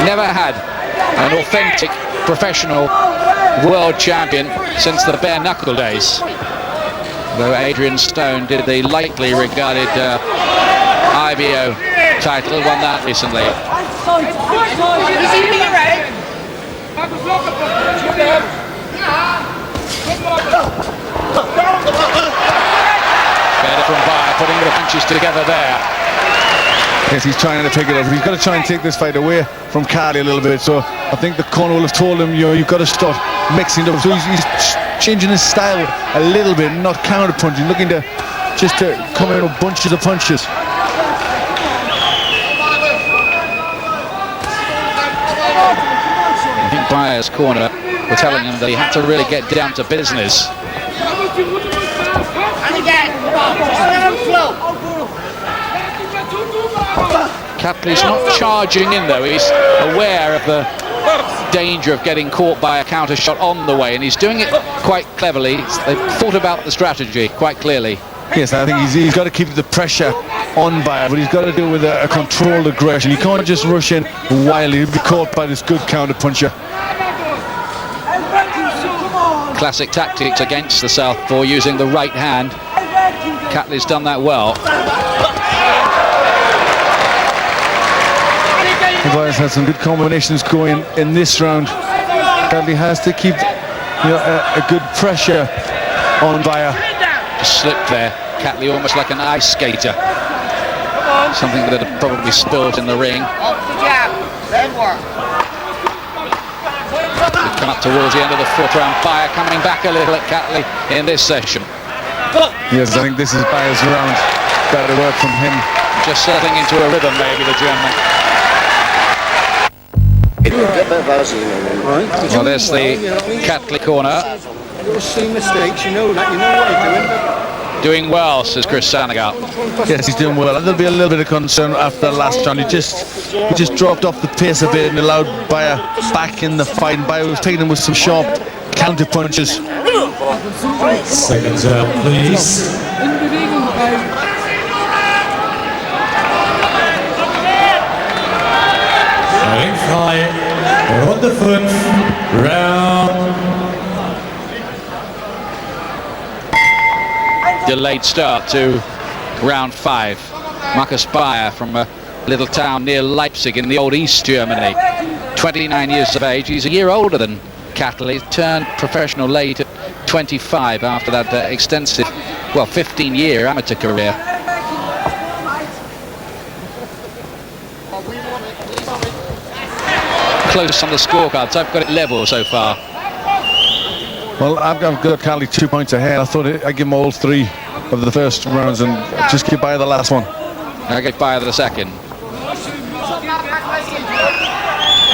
never had an authentic professional world champion since the bare knuckle days. Though Adrian Stone did the lightly regarded IBO title, won that recently. Better from Beyer, putting the punches together there. Yes, he's trying to pick it up. He's got to try and take this fight away from Catley a little bit. So I think the corner will have told him, you know, you've got to start mixing it up. So he's changing his style a little bit, not counter punching, looking to just to come in with bunches of punches. I think Beyer's corner were telling him that he had to really get down to business. Catley's not charging in though, he's aware of the danger of getting caught by a counter shot on the way, and he's doing it quite cleverly. They've thought about the strategy quite clearly. Yes, I think he's got to keep the pressure on Beyer, but he's got to do it with a controlled aggression. He can't just rush in wildly. He'll be caught by this good counter puncher. I Classic tactics against the southpaw, using the right hand. Catley's done that well. Beyer had some good combinations going in this round. Catley has to keep a good pressure on Beyer. Just slipped there. Catley almost like an ice skater. Something that had probably spilled in the ring. We've come up towards the end of the fourth round. Beyer coming back a little at Catley in this session. Yes, I think this is Bayer's round. Better work from him. Just settling into a rhythm, maybe, the German. Well, there's the Catley corner. You'll see mistakes, you know that, you know what you're doing. Doing well, says Chris Sanagar. Yes, he's doing well. There'll be a little bit of concern after the last round. He just dropped off the pace a bit and allowed Beyer back in the fight. And Beyer was taking him with some sharp counter punches. Second serve, please. Ringfrei, Runde 5, Round. Delayed start to round 5. Markus Beyer from a little town near Leipzig in the old East Germany. 29 years of age. He's a year older than Catley. Turned professional late at 25 after that extensive, 15-year amateur career. Close on the scorecards. I've got it level so far. Well, I've got Catley 2 points ahead. I thought I'd give him all 3 of the first rounds and just give Beyer the last one. I give Beyer the second.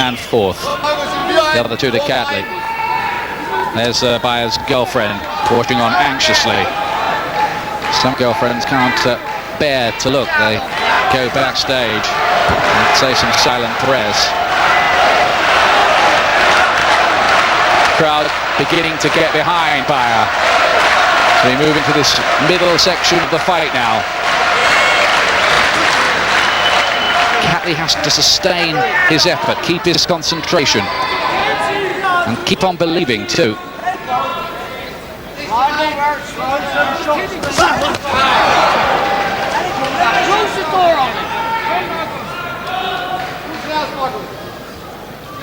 And fourth. The other 2 to Catley. There's Bayer's girlfriend watching on anxiously. Some girlfriends can't bear to look. They go backstage and say some silent prayers. Crowd beginning to get behind Beyer. So we move into this middle section of the fight now. Catley has to sustain his effort, keep his concentration, and keep on believing too.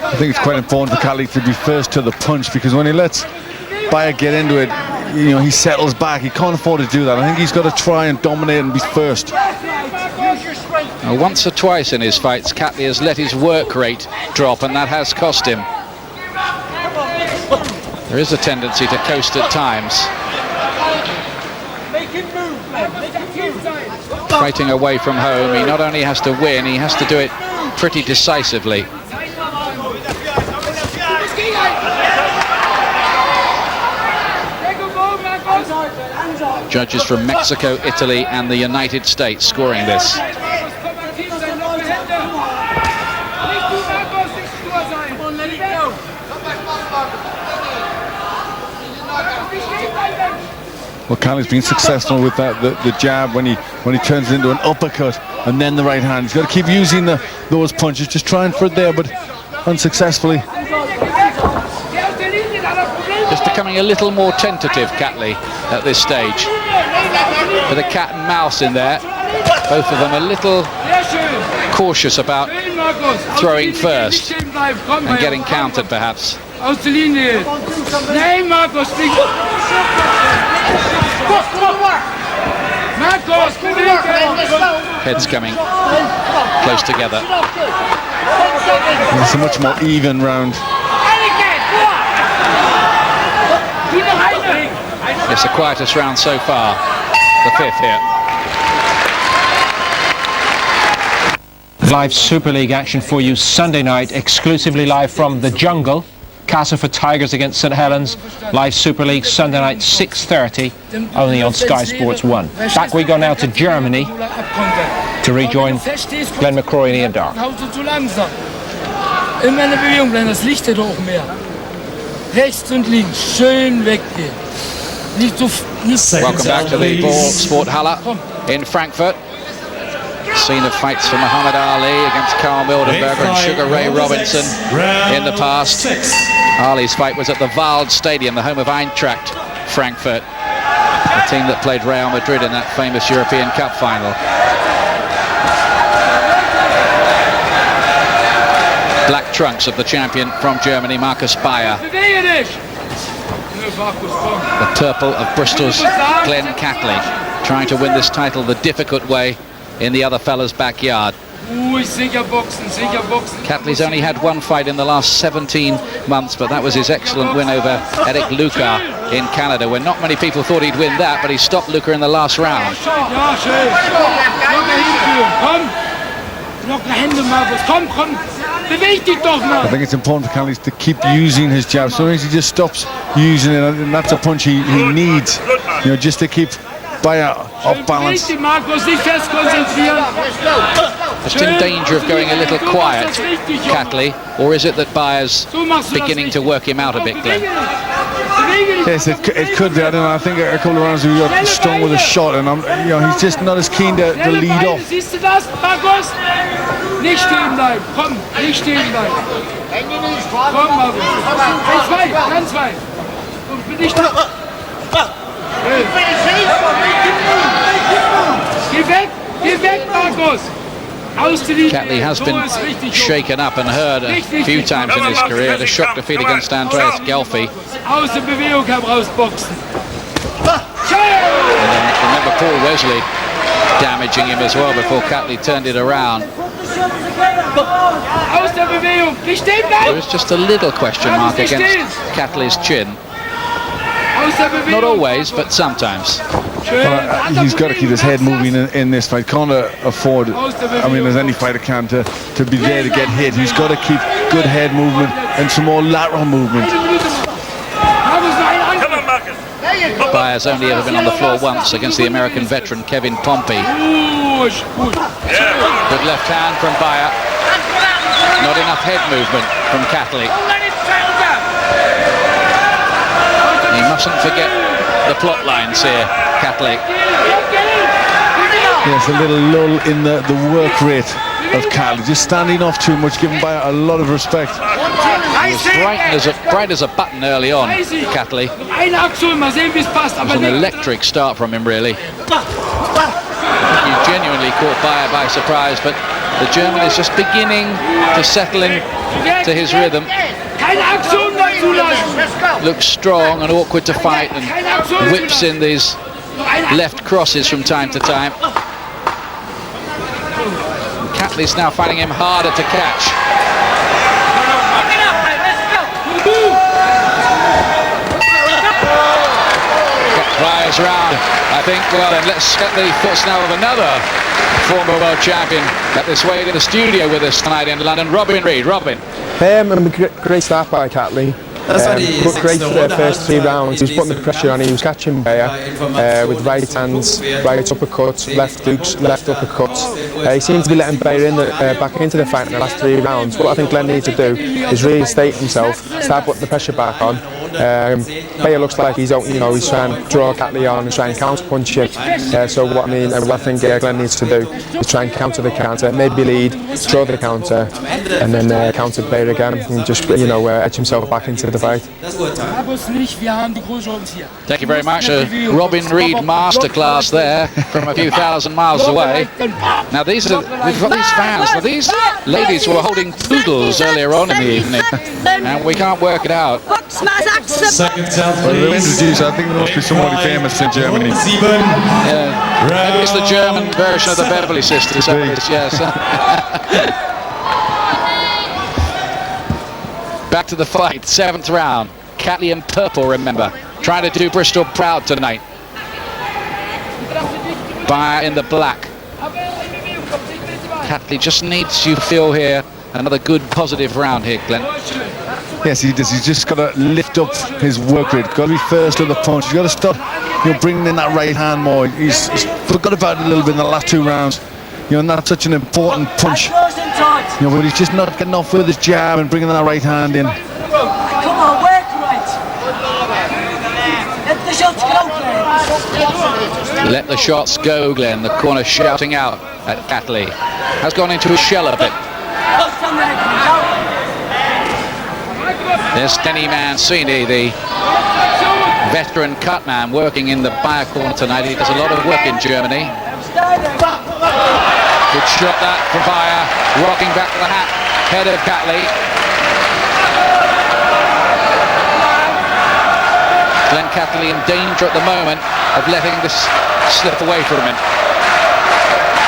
I think it's quite important for Catley to be first to the punch, because when he lets Beyer get into it, he settles back. He can't afford to do that. I think he's got to try and dominate and be first. Once or twice in his fights, Catley has let his work rate drop, and that has cost him. There is a tendency to coast at times. Fighting away from home, he not only has to win, he has to do it pretty decisively. Judges from Mexico, Italy and the United States scoring this. Well, Catley's been successful with that, the jab when he turns it into an uppercut and then the right hand. He's got to keep using those punches, just trying for it there, but unsuccessfully. Just becoming a little more tentative, Catley, at this stage. With a cat and mouse in there. Both of them a little cautious about throwing first and getting countered, perhaps. Heads coming close together. It's a much more even round. It's the quietest round so far, the 5th here. Live Super League action for you Sunday night, exclusively live from the Jungle. Castleford Tigers against St Helens. Live Super League Sunday night, 6:30, only on Sky Sports 1. Back we go now to Germany to rejoin Glenn McCrory and Ian Dark. Immer eine Bewegung bleiben, das Licht hätte auch mehr. Rechts und links, schön weggehen. Nicht so, nicht Welcome back to the Ballsporthalle in Frankfurt. scene of fights for Muhammad Ali against Carl Mildenberger and Sugar Ray Robinson in the past. Ali's fight was at the Wald Stadium, the home of Eintracht Frankfurt, the team that played Real Madrid in that famous European Cup final. Black trunks of the champion from Germany, Markus Beyer. The purple of Bristol's Glenn Catley, trying to win this title the difficult way in the other fella's backyard. Catley's only had one fight in the last 17 months, but that was his excellent win over Eric Luca in Canada, when not many people thought he'd win that, but he stopped Luca in the last round. I think it's important for Catley to keep using his jab. Sometimes he just stops using it, and that's a punch he needs, you know, just to keep Beyer off balance. Just in danger of going a little quiet, Catley, or is it that Beyer's beginning to work him out a bit, Glenn? Yes, it could be. I don't know. I think a couple of rounds we got stung with a shot, and you know, he's just not as keen to lead off. Nicht stehen bleiben, komm, nicht stehen bleiben. Komm, Markus. Ganz weit. Und nicht. Geh weg, Markus. Catley has been shaken up and hurt a few times in his career. A shock defeat against Andreas Gelfi. Aus der Bewegung herausboxen. Remember Paul Wesley damaging him as well before Catley turned it around. There is just a little question mark against Catley's chin. Not always, but sometimes. Well, he's got to keep his head moving in this fight. Can't afford, I mean, as any fighter can, to be there to get hit. He's got to keep good head movement and some more lateral movement. Beyer's only ever been on the floor once against the American veteran Kevin Pompey. Good left hand from Beyer. Not enough head movement from Catley. He mustn't forget the plot lines here, Catley. Yes, a little lull in the work rate of Catley. Just standing off too much, giving Beyer a lot of respect. He was bright as a button early on, Catley. It was an electric start from him, really. He genuinely caught Beyer by surprise, but the German is just beginning to settle into his rhythm. Looks strong and awkward to fight, and whips in these left crosses from time to time. Catley's now finding him harder to catch. Beyer's round, I think. Well, then let's get the thoughts now of another former world champion at this way to the studio with us tonight in London, Robin Reid. Robin. Great start by Catley. Great for the first 3 rounds. He was putting the pressure on. He was catching Beyer with right hands, right uppercuts, left hooks, left uppercuts. He seemed to be letting Beyer in back into the fight in the last 3 rounds. What I think Glenn needs to do is really state himself, start putting the pressure back on. Beyer looks like he's trying to draw Catley on and try and counter punch it. So what I think Glenn needs to do is try and counter the counter, maybe lead, draw the counter, and then counter Beyer again, and just edge himself back into the fight. Thank you very much. Robin Reid masterclass there from a few thousand miles away. Now we've got these fans. Now these ladies were holding poodles earlier on in the evening, and we can't work it out. Second sound, well, they'll introduce, I think there must be somebody famous in Germany. Yeah, maybe it's the German version of the Beverly Sisters. Yes. Back to the fight, 7th round. Catley in purple, remember, trying to do Bristol proud tonight. Beyer in the black. Catley just needs, you feel here, another good positive round here, Glenn. Yes, he does. He's just got to lift up his work rate. Got to be first to the punch. He's got to stop, bringing in that right hand more. He's forgot about it a little bit in the last 2 rounds. And that's such an important punch. But he's just not getting off with his jab and bringing that right hand in. Come on, work right. Let the shots go, Let the shots go, Glenn. The corner shouting out at Catley. Has gone into a shell a bit. There's Denny Mancini, the veteran cut man working in the Beyer corner tonight. He does a lot of work in Germany. Good shot that for Beyer, rocking back to the head of Catley. Glenn Catley in danger at the moment of letting this slip away from him.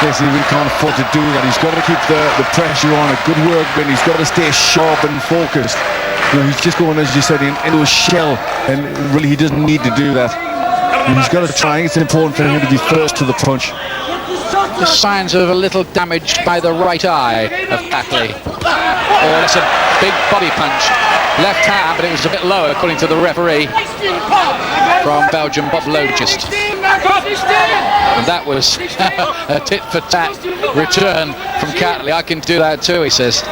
Yes, he really can't afford to do that. He's got to keep the pressure on. A good work, but he's got to stay sharp and focused. You know, he's just going, as you said, into a shell, and really he doesn't need to do that. And he's got to try. It's important for him to be first to the punch. The signs of a little damage by the right eye of Catley. Oh, that's a big body punch. Left hand, but it was a bit low, according to the referee from Belgium, Bob Logist. And that was a tit-for-tat return from Catley. I can do that too, he says.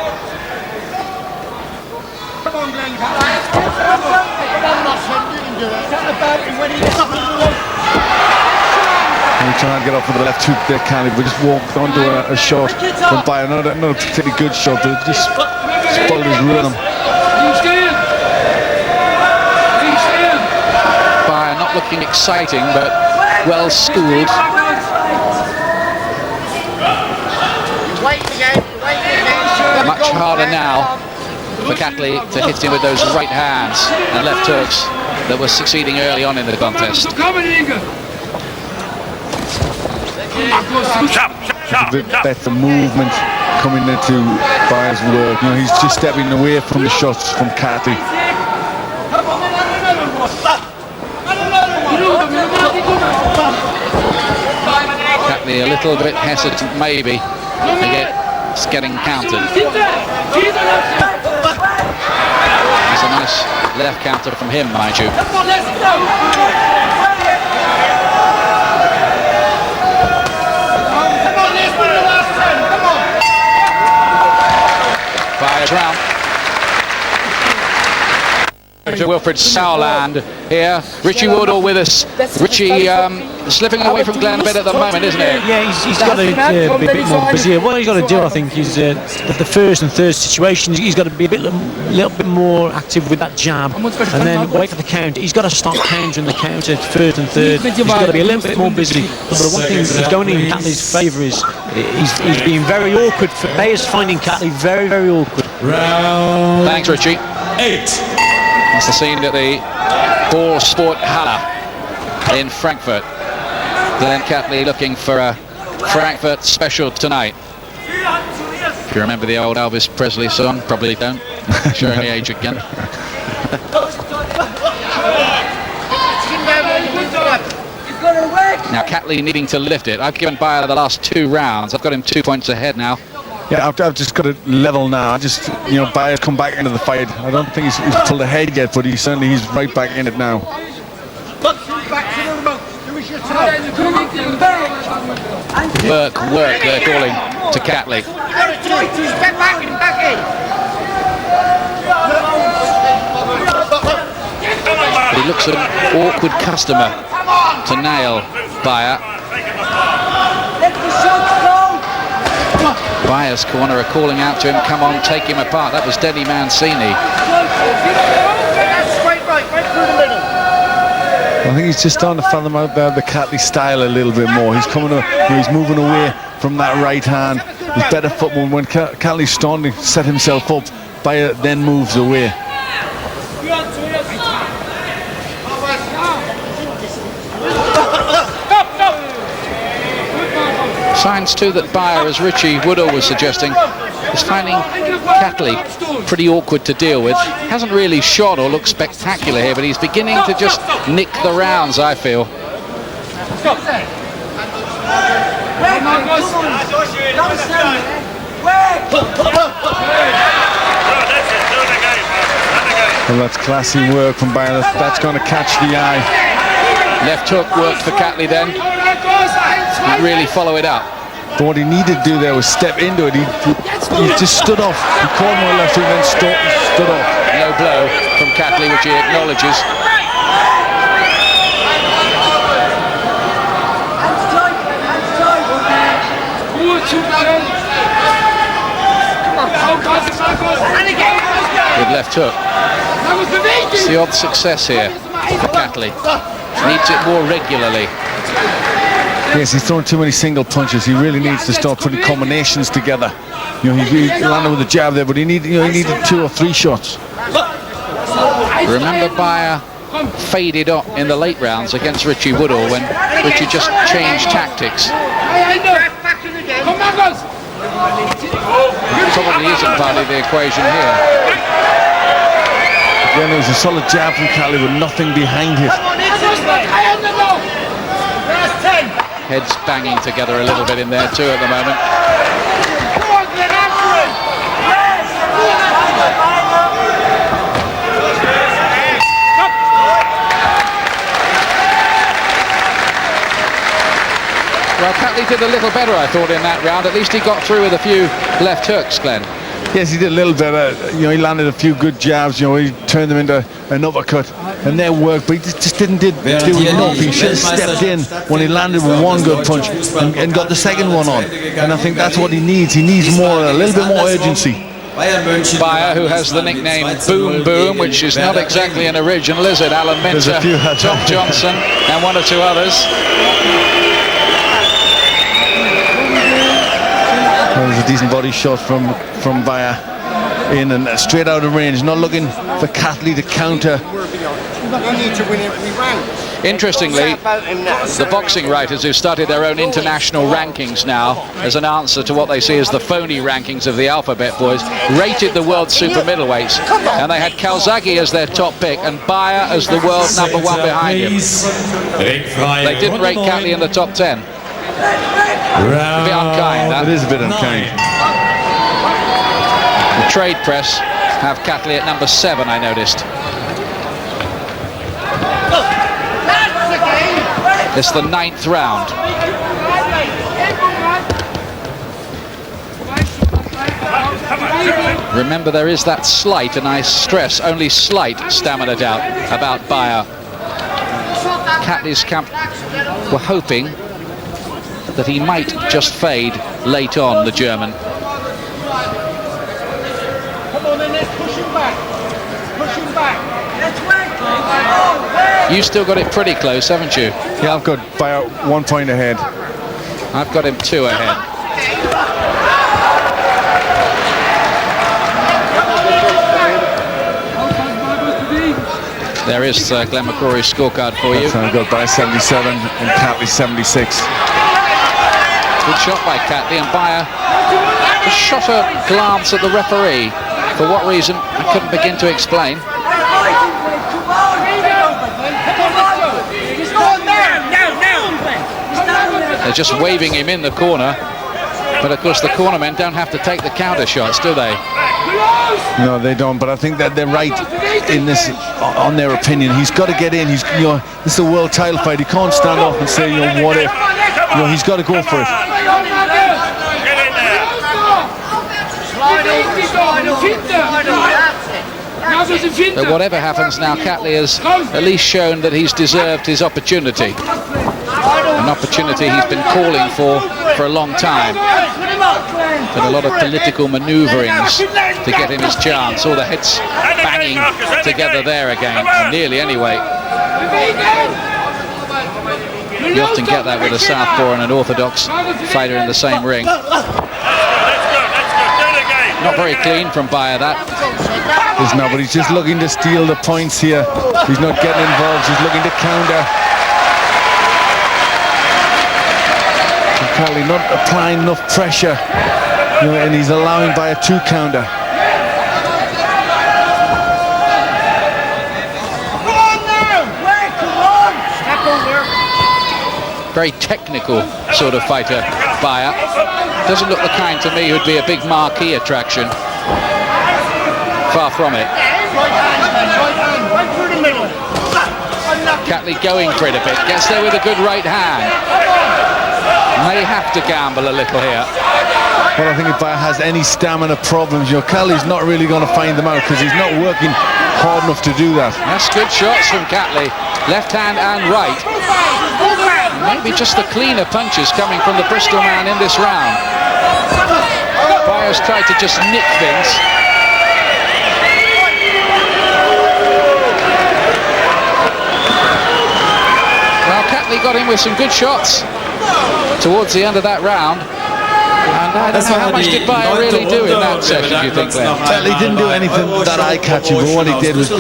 And he tried to get off with the left hook there, Catley, but just walked onto a shot from Beyer. Not a particularly good shot, but just followed his rhythm. Beyer not looking exciting, but well schooled. Much harder now for Catley to hit him with those right hands and left hooks that were succeeding early on in the contest. That's the movement coming into Beyer's work. You know, he's just stepping away from the shots from Catley. Catley a little bit hesitant, maybe, against getting countered. It's a nice left counter from him, mind you. Beyer's round. To Wilfred Sauerland here. Richie Woodall with us. Richie slipping away from Glenn a bit at the moment, isn't it? Yeah, he's got to be a bit more busy. What he's got to do, I think, is the first and third situations, he's got to be a little bit more active with that jab, and then wait for the counter. He's got to start countering the counter first and third. He's got to be a little bit more busy. But the one thing that's going in Catley's favour is he's being very awkward. Beyer's finding Catley very, very awkward. Round. Thanks, Richie. 8. That's the scene at the Ballsporthalle in Frankfurt. Glenn Catley looking for a Frankfurt special tonight. If you remember the old Elvis Presley song, probably don't. Showing the age again. Now Catley needing to lift it. I've given Beyer the last 2 rounds. I've got him 2 points ahead now. Yeah, I've just got it level now. Beyer's come back into the fight. I don't think he's pulled ahead yet, but he's right back in it now. Work, they're calling to Catley. But he looks an awkward customer to nail Beyer. Beyer's corner are calling out to him, come on, take him apart. That was Denny Mancini. I think he's just starting to fathom out the Catley style a little bit more. He's coming, he's moving away from that right hand. He's better football. When Catley's starting to set himself up, Beyer then moves away. Signs too that Beyer, as Richie Woodall was suggesting, is finding Catley pretty awkward to deal with. Hasn't really shot or looked spectacular here, but he's beginning to just nick the rounds, I feel. Well, that's classy work from Beyer. That's going to catch the eye. Left hook worked for Catley then. Didn't really follow it up. But what he needed to do there was step into it. He just stood off. He caught him on the left hook and then stood off. No blow from Catley, which he acknowledges. Good left hook. It's the odd success here for Catley. Needs it more regularly. Yes, he's thrown too many single punches. He really needs to start putting combinations together. You know, he landed with a jab there, but he needed 2 or 3 shots. Remember, Beyer faded up in the late rounds against Richie Woodall when Richie just changed tactics. Probably isn't part of the equation here. Again, there was a solid jab from Catley with nothing behind it. Heads banging together a little bit in there too at the moment. Well, Catley did a little better, I thought, in that round. At least he got through with a few left hooks, Glenn. Yes, he did a little better. You know, he landed a few good jabs. You know, he turned them into an uppercut, and that worked. But he just didn't do enough. He should have stepped in when he landed with one good punch and got the second one on. And I think that's what he needs. He needs more, a little bit more urgency. Beyer, who has the nickname Boom Boom, which is not exactly an original, is it? Alan Minter, Tom Johnson, and 1 or 2 others. Well, there's a decent body shot from Beyer in and straight out of range, not looking for Catley to counter. Interestingly, the boxing writers who started their own international rankings now as an answer to what they see as the phony rankings of the Alphabet Boys, rated the world super middleweights, and they had Calzaghe as their top pick and Beyer as the world number 1 behind him. They didn't rate Catley in the top 10. A bit unkind, that. It is a bit unkind. The trade press have Catley at number 7, I noticed. It's the 9th round. Remember, there is that slight, and I stress only slight, stamina doubt about Beyer. Catley's camp were hoping that he might just fade late on, the German. Come on then, let's push him back. Push him back. You still got it pretty close, haven't you? Yeah, I've got Beyer 1 point ahead. I've got him 2 ahead. There is Glenn McCrory's scorecard for you. I've got Beyer 77 and Catley 76. Good shot by Catley, and Beyer just shot a glance at the referee. For what reason, I couldn't begin to explain. They're just waving him in the corner. But of course the cornermen don't have to take the counter shots, do they? No, they don't. But I think that they're right in this, on their opinion. He's got to get in. He's, you know, this is a world title fight. He can't stand off and say, you know, what if? You know, he's got to go for it. But whatever happens now, Catley has at least shown that he's deserved his opportunity. An opportunity he's been calling for a long time. But a lot of political manoeuvrings to get him his chance. All the heads banging together there again, nearly anyway. You often get that with a southpaw and an orthodox fighter in the same ring. Not very clean from Beyer, that. No, but he's just looking to steal the points here. He's not getting involved. He's looking to counter. Catley not applying enough pressure, you know, and he's allowing Beyer to counter. Very technical sort of fighter, Beyer. Doesn't look the kind to me who'd be a big marquee attraction. Far from it. Catley going for it a bit, gets there with a good right hand. May have to gamble a little here. Well, I think if Beyer has any stamina problems, you know, Catley's not really going to find them out because he's not working hard enough to do that. That's good shots from Catley, left hand and right. Maybe just the cleaner punches coming from the Bristol man in this round. Bayer's tried to just nick things. Well, Catley got in with some good shots towards the end of that round. And I don't know, how much did Beyer really do in that session, do you think, Glenn? Well, he didn't do anything that eye-catching, but what he did was,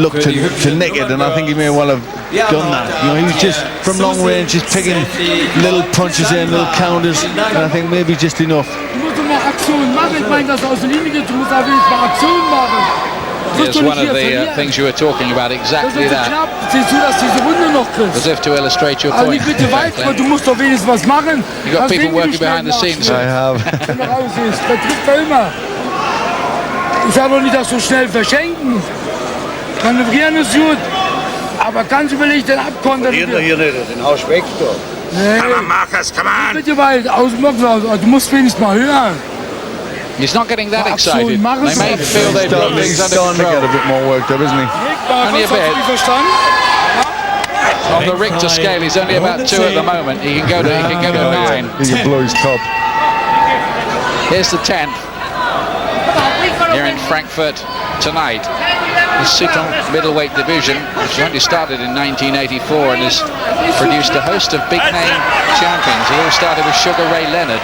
look to nick it, and I think he may well have done that. He was just from long range, just picking little punches in, little counters, and I think maybe just enough. Here's one of the things you were talking about, exactly that. As if to illustrate your point. You've got people working behind the scenes. I have. Ich sage doch nicht, das so schnell verschenken. Manövrieren ist gut, aber ganz überlegt den abkontern. Hier nicht, den Haus weg, doch. Nee. Come on, Markus, come on. Bitte weit, du musst wenigstens mal hören. He's not getting that excited. They may feel they've got things under starting to get a control. bit more worked up, isn't he? Only a bit. On the Richter scale, he's only about 2 at the moment. He can go to 9. He can blow his top. Here's the 10th here in Frankfurt tonight. The super middleweight division, which only started in 1984 and has produced a host of big name champions. It all started with Sugar Ray Leonard,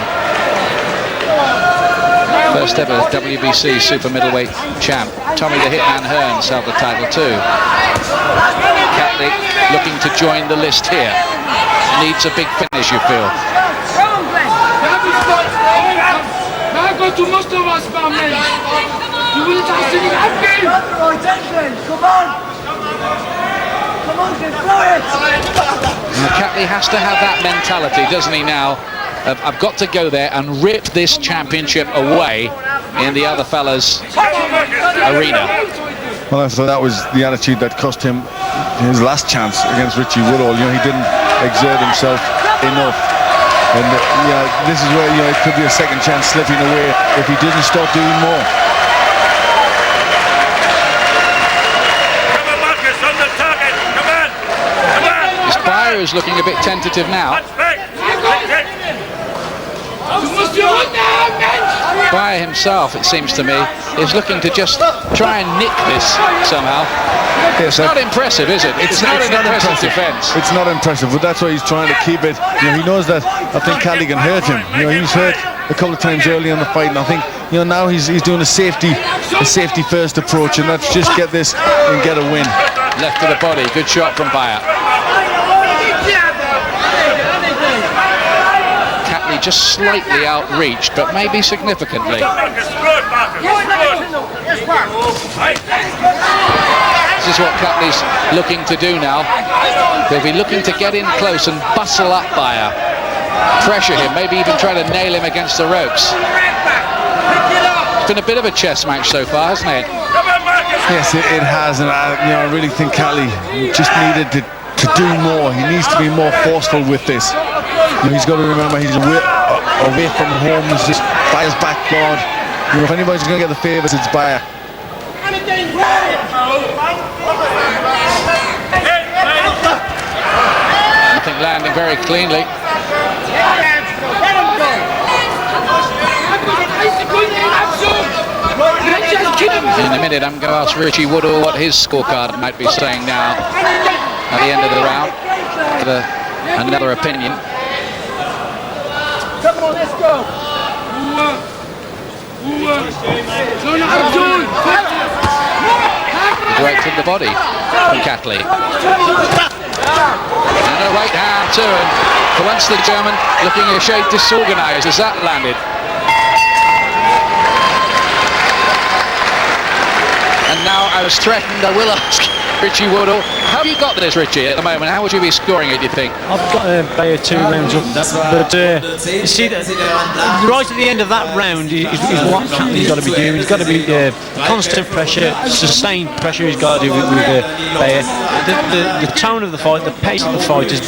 first ever WBC super middleweight champ. Tommy the Hitman Hearns held the title too. Catley looking to join the list here. Needs a big finish, you feel. Marco, du musst doch was machen, Mensch. Du willst das nicht abgeben. Catley has to have that mentality, doesn't he, now? I've got to go there and rip this championship away in the other fella's arena. Well, so that was the attitude that cost him his last chance against Richie Woodall. He didn't exert himself enough. And this is where it could be a second chance slipping away if he didn't start doing more. Come on, Markus, on the target. Come on. Come on. This Beyer is looking a bit tentative now. Beyer himself, it seems to me, is looking to just try and nick this somehow. It's not impressive, is it? It's not an impressive defence. It's not impressive, but that's why he's trying to keep it. He knows that I think Catley can hurt him. He's hurt a couple of times early in the fight, and I think now he's doing a safety first approach, and that's just get this and get a win. Left to the body, good shot from Beyer. Catley just slightly outreached, but maybe significantly. This is what Catley's looking to do now. He'll be looking to get in close and bustle up Beyer. Pressure him, maybe even try to nail him against the ropes. It's been a bit of a chess match so far, hasn't it? Yes, it has, and I really think Catley just needed to do more. He needs to be more forceful with this. He's got to remember he's away from home. This is Bayer's backboard. If anybody's going to get the favours, it's Beyer. Nothing landing very cleanly. In a minute, I'm going to ask Richie Woodall what his scorecard might be saying now at the end of the round. Give another opinion. Come on, let's go. Right to the body from Catley. And a right hand turn. For once the German looking a shade disorganised as that landed. And now I was threatened, I will ask Richie Woodall. How have you got this, Richie, at the moment? How would you be scoring it, do you think? I've got Beyer 2 rounds up, but you see, right at the end of that round is what he's got to be doing. He's got to be constant pressure, sustained pressure. He's got to do with Beyer. The tone of the fight, the pace of the fight is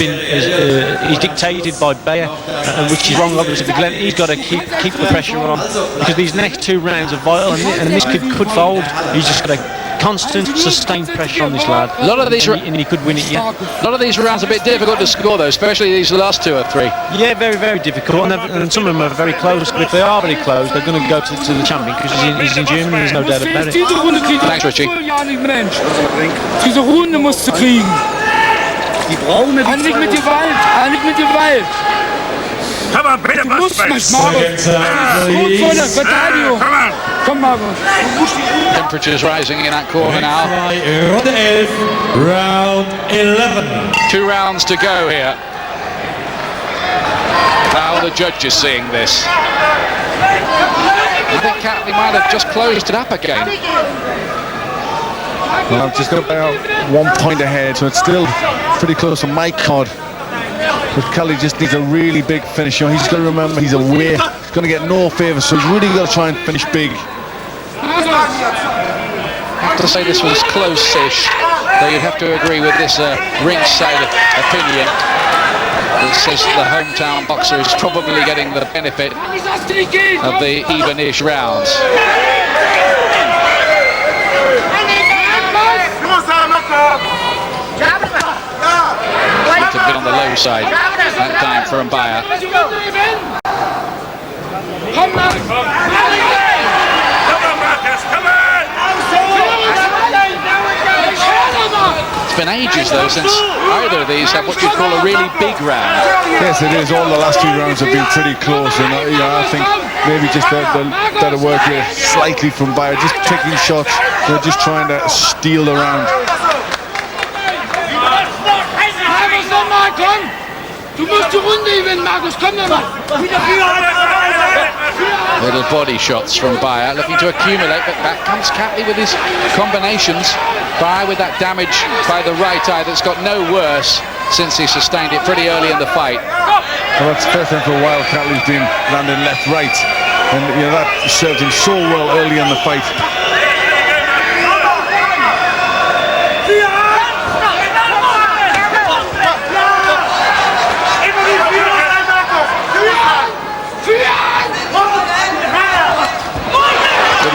dictated by Beyer, which is wrong obviously for Glenn. He's got to keep the pressure on because these next 2 rounds are vital, and this could fold. He's just got to constant, sustained pressure on this lad. A lot of these, and he could win it. Yeah. A lot of these rounds are a bit difficult to score, though, especially these last 2 or 3. Yeah, very, very difficult, and some of them are very close. But if they are very close, they're going to go to the champion because he's in Germany. There's no doubt about it. Thanks, Richie. Diese Runde musst du kriegen. Nicht mit Gewalt, nicht mit Gewalt. Du musst nicht, Markus. Gut vor der Verteidigung. Komm, Markus. Temperatures rising in that corner now. Runde 11, round 11. 2 rounds to go here. How the judge is seeing this. I think Catley might have just closed it up again. Well, I've just got about 1 point ahead, so it's still pretty close on my card. But Kelly just needs a really big finish. You know, he's got to remember he's away. He's going to get no favour, so he's really got to try and finish big. I have to say this was close-ish, though you'd have to agree with this ringside opinion that says the hometown boxer is probably getting the benefit of the even-ish rounds. Might have been on the low side that time for Beyer. It's been ages though since either of these have what you call a really big round. Yes, it is. All the last 2 rounds have been pretty close, and you know, I think maybe just the better work here slightly from Beyer, just taking shots, they're just trying to steal the round. Du musst die Runde gewinnen, Markus, komm nochmal. Little body shots from Beyer, looking to accumulate, but back comes Catley with his combinations. Beyer with that damage by the right eye that's got no worse since he sustained it pretty early in the fight. Well, that's the first time for a while Catley's been landing left-right, and you know that served him so well early in the fight.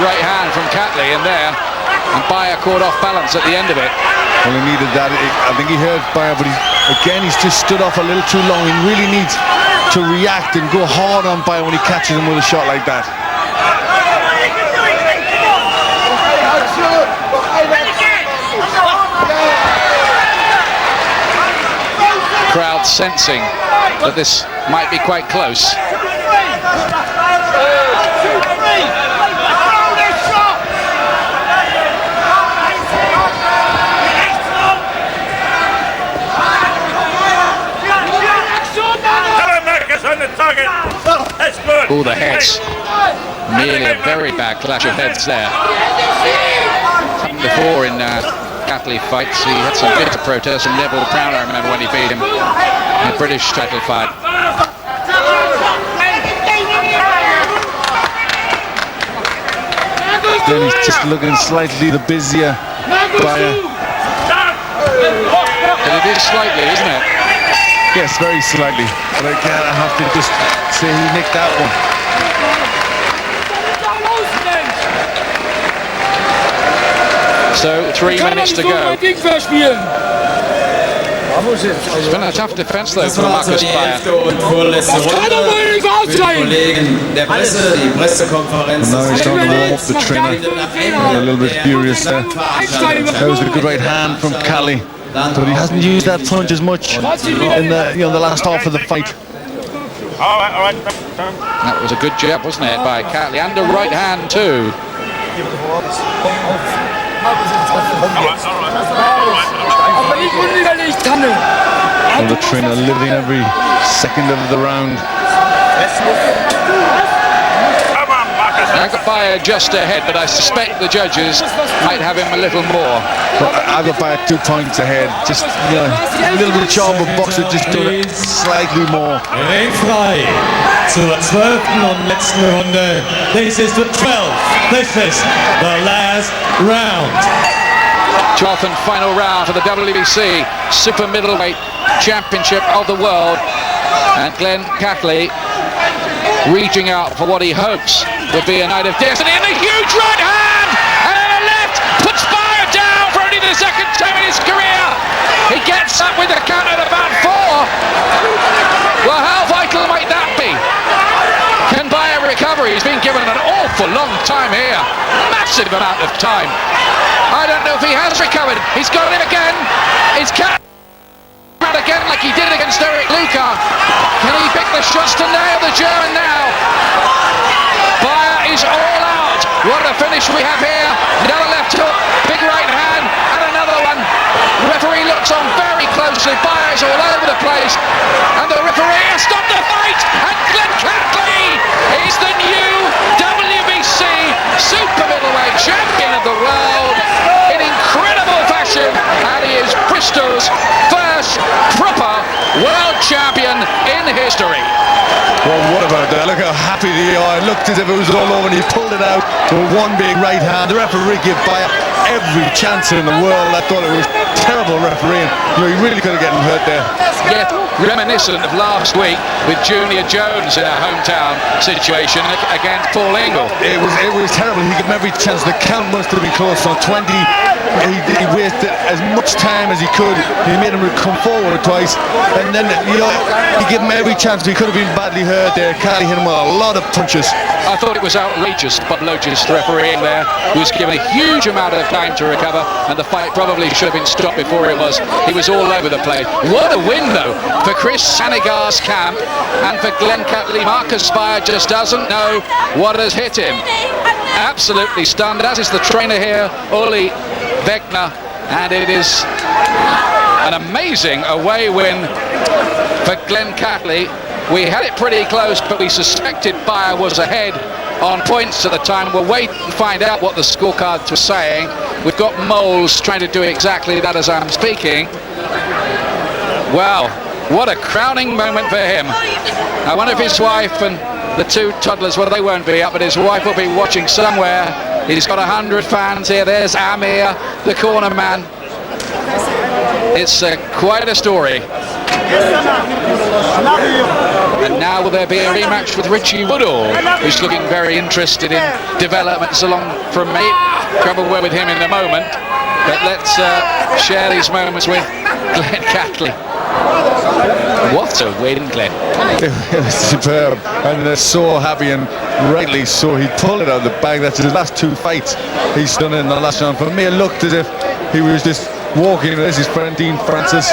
Right hand from Catley in there, and Beyer caught off balance at the end of it. Well, he needed that. I think he heard Beyer, but he's just stood off a little too long. He really needs to react and go hard on Beyer when he catches him with a shot like that. Crowd sensing that this might be quite close. All the heads. Merely a very bad clash of heads there. Before in Catley fights, he had some bitter protests from Neville Brown, I remember when he beat him in a British title fight. Then he's just looking slightly the busier Beyer. But it is slightly, isn't it? Yes, very slightly. But again, I have to just say he nicked that one. So 3 minutes to go. It's been a tough defense though for Markus Beyer. Now he's starting to warm up the trainer. A little bit furious there. That was a good right hand from Catley, but he hasn't used that punch as much in the last half of the fight. All right. That was a good jab, wasn't it, by Catley, and a right hand too. Well, the trainer living every second of the round. Beyer just ahead, but I suspect the judges might have him a little more. Well, I've got Beyer 2 points ahead. Just a little bit of charm, but Boxer just doing it slightly more. Ringfrei zur 12. und letzten Runde. This is the 12th. This is the last round. 12th and final round for the WBC Super Middleweight Championship of the World. And Glenn Catley reaching out for what he hopes would be a night of destiny, and a huge right hand and a left puts Beyer up with the count at about 4. Well, how vital might that be? Can Beyer recover? He's been given an awful long time here. Massive amount of time. I don't know if he has recovered. He's got it again. He's cut again like he did against Eric Luca. Can he pick the shots to nail the German now? Beyer is all out. What a finish we have here. Another left hook, big right hand, and another one. The referee looks on very closely. Beyer is all over the place. And the referee has stopped the fight. And Glenn Catley is the new WBC super middleweight champion of the world in incredible fashion. And he is Bristol's first proper world champion in history. Well, what about that? Look how happy they are. It looked as if it was all over and he pulled it out with one big right hand. The referee gave Beyer every chance in the world. I thought it was terrible refereeing. You know, he really could have gotten hurt there. Yeah, reminiscent of last week with Junior Jones in a hometown situation against Paul Ingle. It was terrible. He gave him every chance. The count must have been close on 20. He wasted as much time as he could. He made him come forward twice, and then he gave him every chance. He could have been badly hurt there. Catley hit him with a lot of punches. I thought it was outrageous, but Logis refereeing there was given a huge amount of time to recover, and the fight probably should have been stopped before it was. He was all over the place. What a win, though, for Chris Sanegar's camp, and for Glenn Catley. Markus Beyer just doesn't know what has hit him. Absolutely stunned, as is the trainer here, Uli Wegner, and it is an amazing away win for Glenn Catley. We had it pretty close, but we suspected Beyer was ahead on points at the time. We'll wait and find out what the scorecards were saying. We've got Moles trying to do exactly that as I'm speaking. Wow, what a crowning moment for him. I wonder if his wife and the two toddlers, well, they won't be up, but his wife will be watching somewhere. He's got 100 fans here. There's Amir, the corner man. It's quite a story. And now will there be a rematch with Richie Woodall, who's looking very interested in developments along from me. Grab a word with him in a moment. But let's share these moments with Glenn Catley. What a win, Glenn. It was superb, and they're so happy, and rightly so. He pulled it out of the bag. That's his last 2 fights he's done in the last round. For me, it looked as if he was just walking. This is friend Dean Francis.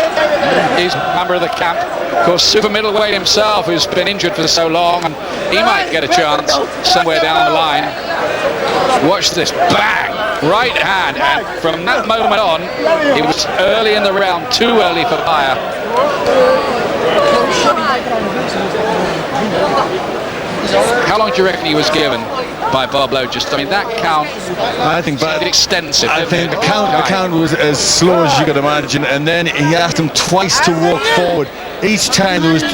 He's a member of the camp. Of course, super middleweight himself, who's been injured for so long, and he might get a chance somewhere down the line. Watch this, bang, right hand, and from that moment on, it was early in the round, too early for Beyer. How long do you reckon he was given by Bob Logis? I mean, that count, I think extensive. I think the count was as slow as you could imagine, and then he asked him twice to walk forward. Each time there was a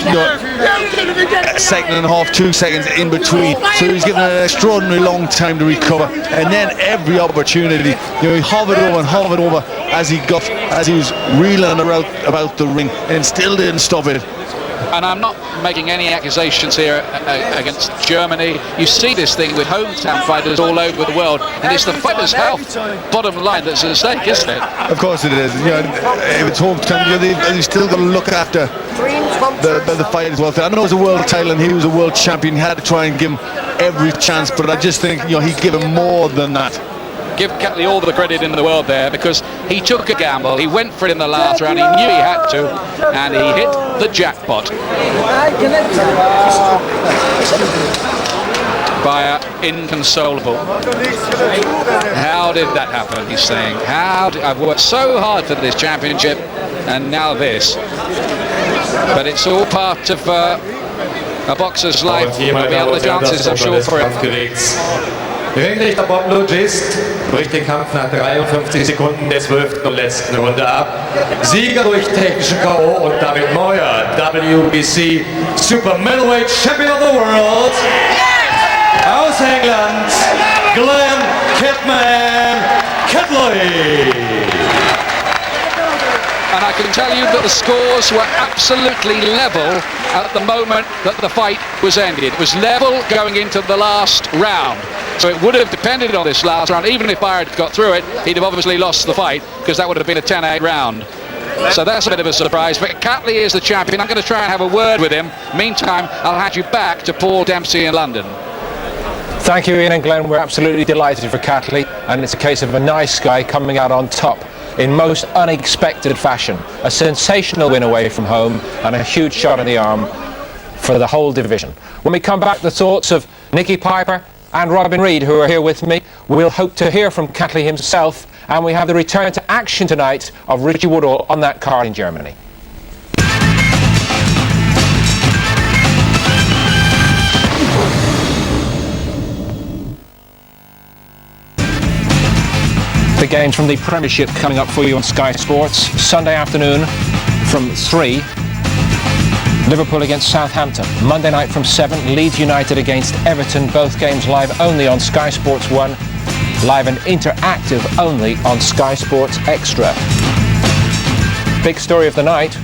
second and a half, 2 seconds in between, so he was given an extraordinarily long time to recover, and then every opportunity, he hovered over as he was reeling around about the ring, and still didn't stop it. And I'm not making any accusations here against Germany. You see this thing with hometown fighters all over the world, and it's the fighters' health, bottom line, that's at stake, isn't it? Of course it is. If it's hometown, they've still got to look after the fighters' welfare. I know it was a world title, and he was a world champion. He had to try and give him every chance, but I just think he'd give him more than that. Give Catley all the credit in the world there, because he took a gamble, he went for it in the last round, he knew he had to, and he hit the jackpot. Beyer inconsolable. How did that happen, he's saying. I've worked so hard for this championship, and now this. But it's all part of a boxer's life. There'll be other chances, I'm sure, for him. Ringrichter Bob Logis bricht den Kampf nach 53 Sekunden der 12. und letzten Runde ab. Sieger durch technischen K.O. und damit neuer WBC Super Middleweight Champion of the World aus England, Glenn Catley. And I can tell you that the scores were absolutely level at the moment that the fight was ended. It was level going into the last round. So it would have depended on this last round. Even if Beyer had got through it, he'd have obviously lost the fight, because that would have been a 10-8 round. So that's a bit of a surprise. But Catley is the champion. I'm going to try and have a word with him. Meantime, I'll hand you back to Paul Dempsey in London. Thank you, Ian and Glenn. We're absolutely delighted for Catley, and it's a case of a nice guy coming out on top in most unexpected fashion. A sensational win away from home and a huge shot in the arm for the whole division. When we come back, the thoughts of Nicky Piper and Robin Reid, who are here with me. We'll hope to hear from Catley himself, and we have the return to action tonight of Richie Woodall on that car in Germany. The games from the Premiership coming up for you on Sky Sports. Sunday afternoon from 3, Liverpool against Southampton. Monday night from 7, Leeds United against Everton. Both games live only on Sky Sports 1. Live and interactive only on Sky Sports Extra. Big story of the night.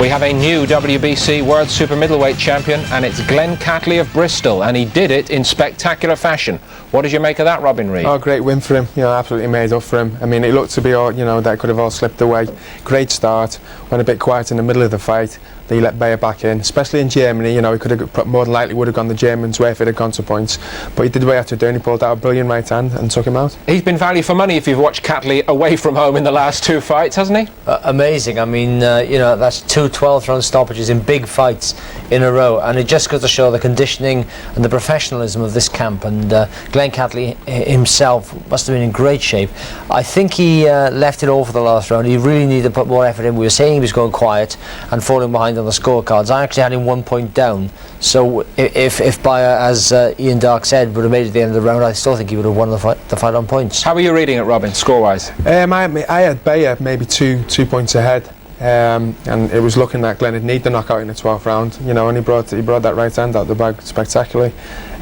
We have a new WBC World Super Middleweight Champion, and it's Glenn Catley of Bristol, and he did it in spectacular fashion. What did you make of that, Robin Reid? Oh, great win for him. Absolutely made up for him. I mean, it looked to be all, that could have all slipped away. Great start. Went a bit quiet in the middle of the fight. They let Beyer back in, especially in Germany. He could have more than likely would have gone the Germans' way if it had gone to points. But he did what he had to do, and he pulled out a brilliant right hand and took him out. He's been value for money if you've watched Catley away from home in the last 2 fights, hasn't he? Amazing. I mean, that's 2 12th-round stoppages in big fights in a row, and it just goes to show the conditioning and the professionalism of this camp. And Glenn Catley himself must have been in great shape. I think he left it all for the last round. He really needed to put more effort in. We were saying he was going quiet and falling behind on the scorecards. I actually had him 1 point down. So if Beyer, as Ian Dark said, would have made it at the end of the round, I still think he would have won the fight on points. How were you reading it, Robin, score-wise? I had Beyer maybe two points ahead. And it was looking like Glenn would need the knockout in the 12th round, and he brought that right hand out the bag spectacularly.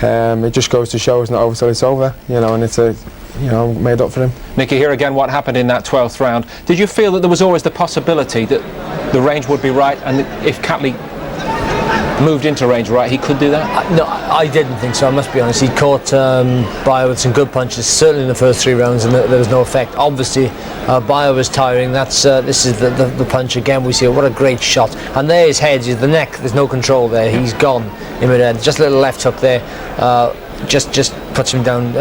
It just goes to show it's not over till it's over, and it's made up for him. Nicky, here again, what happened in that 12th round? Did you feel that there was always the possibility that the range would be right, and that if Catley moved into range right, he could do that? No, I didn't think so, I must be honest. He caught Beyer with some good punches, certainly in the first 3 rounds, and there was no effect. Obviously, Beyer was tiring. This is the punch again. We see what a great shot. And there his head, the neck, there's no control there. He's gone in mid-end. Just a little left hook there. Just puts him down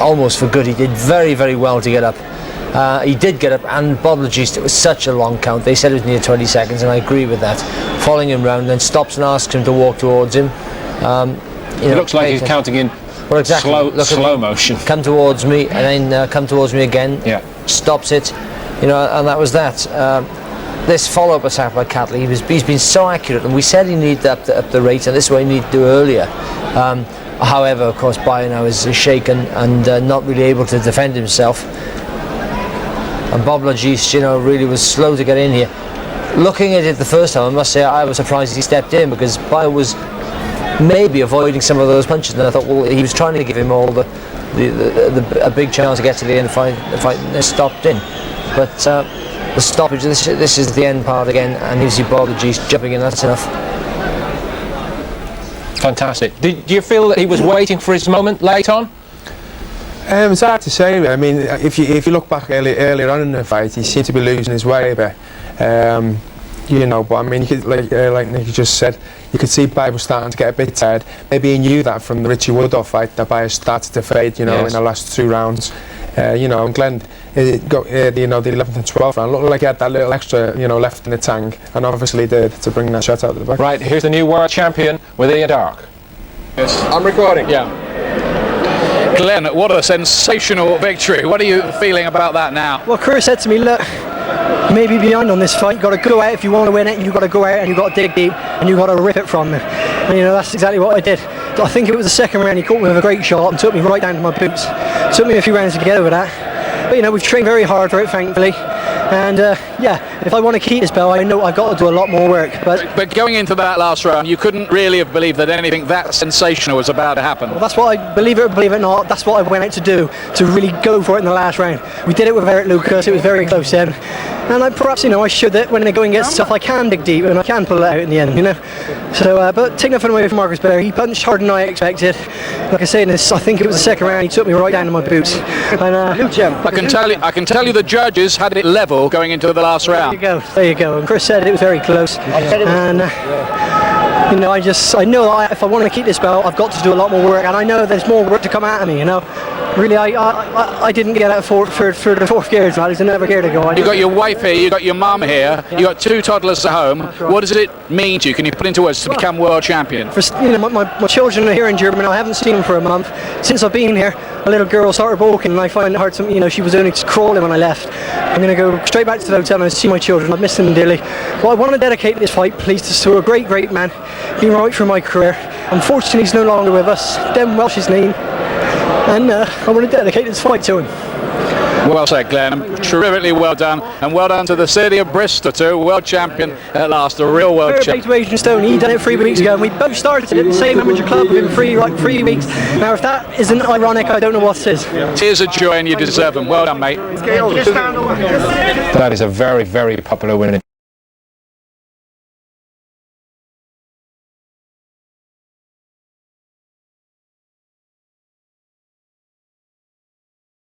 almost for good. He did very, very well to get up. He did get up, and Boblagist, it was such a long count. They said it was near 20 seconds, and I agree with that. Following him round, then stops and asks him to walk towards him. It looks like he's counting in slow motion. Come towards me, and then come towards me again. Yeah. Stops it, and that was that. This follow-up attack by Catley, he's been so accurate, and we said he needed up the rate, and this is what he needed to do earlier. However, of course, Beyer now is shaken and not really able to defend himself. And Boblagist, really was slow to get in here. Looking at it the first time, I must say I was surprised he stepped in, because Beyer was maybe avoiding some of those punches, and I thought, well, he was trying to give him all a big chance to get to the end of the fight, and stopped in. But the stoppage, this is the end part again, and you see Boblagist jumping in. That's enough. Fantastic. Do you feel that he was waiting for his moment late on? It's hard to say. I mean, if you look back earlier on in the fight, he seemed to be losing his way a bit. But I mean, you could, like Nicky just said, you could see Beyer was starting to get a bit tired. Maybe he knew that from the Richie Woodall fight, that Beyer started to fade, in the last 2 rounds. And Glenn got the 11th and 12th round, looked like he had that little extra, left in the tank, and obviously did to bring that shot out of the back. Right, here's the new world champion with Ian Dark. Yes. I'm recording. Yeah. Glenn, what a sensational victory. What are you feeling about that now? Well, Chris said to me, look, maybe behind on this fight. You've got to go out if you want to win it. You've got to go out and you've got to dig deep and you've got to rip it from them. And that's exactly what I did. I think it was the second round. He caught me with a great shot and took me right down to my boots. Took me a few rounds to get over that. But we've trained very hard for it, thankfully. And if I want to keep this belt, I know I've got to do a lot more work. But going into that last round, you couldn't really have believed that anything that sensational was about to happen. Well, that's what I believe it or believe it not. That's what I went out to do, to really go for it in the last round. We did it with Eric Lucas. It was very close then. And I should that when they go and get stuff, I can dig deep and I can pull it out in the end. So, but take nothing away from Markus Beyer. He punched harder than I expected. Like I say, I think it was the second round. He took me right down to my boots. And I can tell you, the judges had it level going into the last round. There you go. And Chris said it was very close. And you know, I know that if I want to keep this belt, I've got to do a lot more work, and I know there's more work to come out of me. You know, really, I didn't get out for the fourth gear. I was never here to go. You got your wife here, you got your mum here, you got 2 toddlers at home. Right. What does it mean to you? Can you put into words to become world champion? You know, my children are here in Germany. I haven't seen them for a month. Since I've been here, a little girl started walking, and I find it hard to, you know, she was only crawling when I left. I'm going to go straight back to the hotel and see my children. I miss them dearly. Well, I want to dedicate this fight, please, to a great man, been right through my career. Unfortunately, he's no longer with us. Den Welsh his name, and I want to dedicate this fight to him. Well said, Glenn. Terrifically well done, and well done to the city of Bristol too. World champion at last, a real world champion. To Adrian Stone, he done it 3 weeks ago, and we both started at the same amateur club within 3 weeks. Now, if that isn't ironic, I don't know what is. Tears of joy, and you deserve them. Well done, mate. That is a very, very popular winner.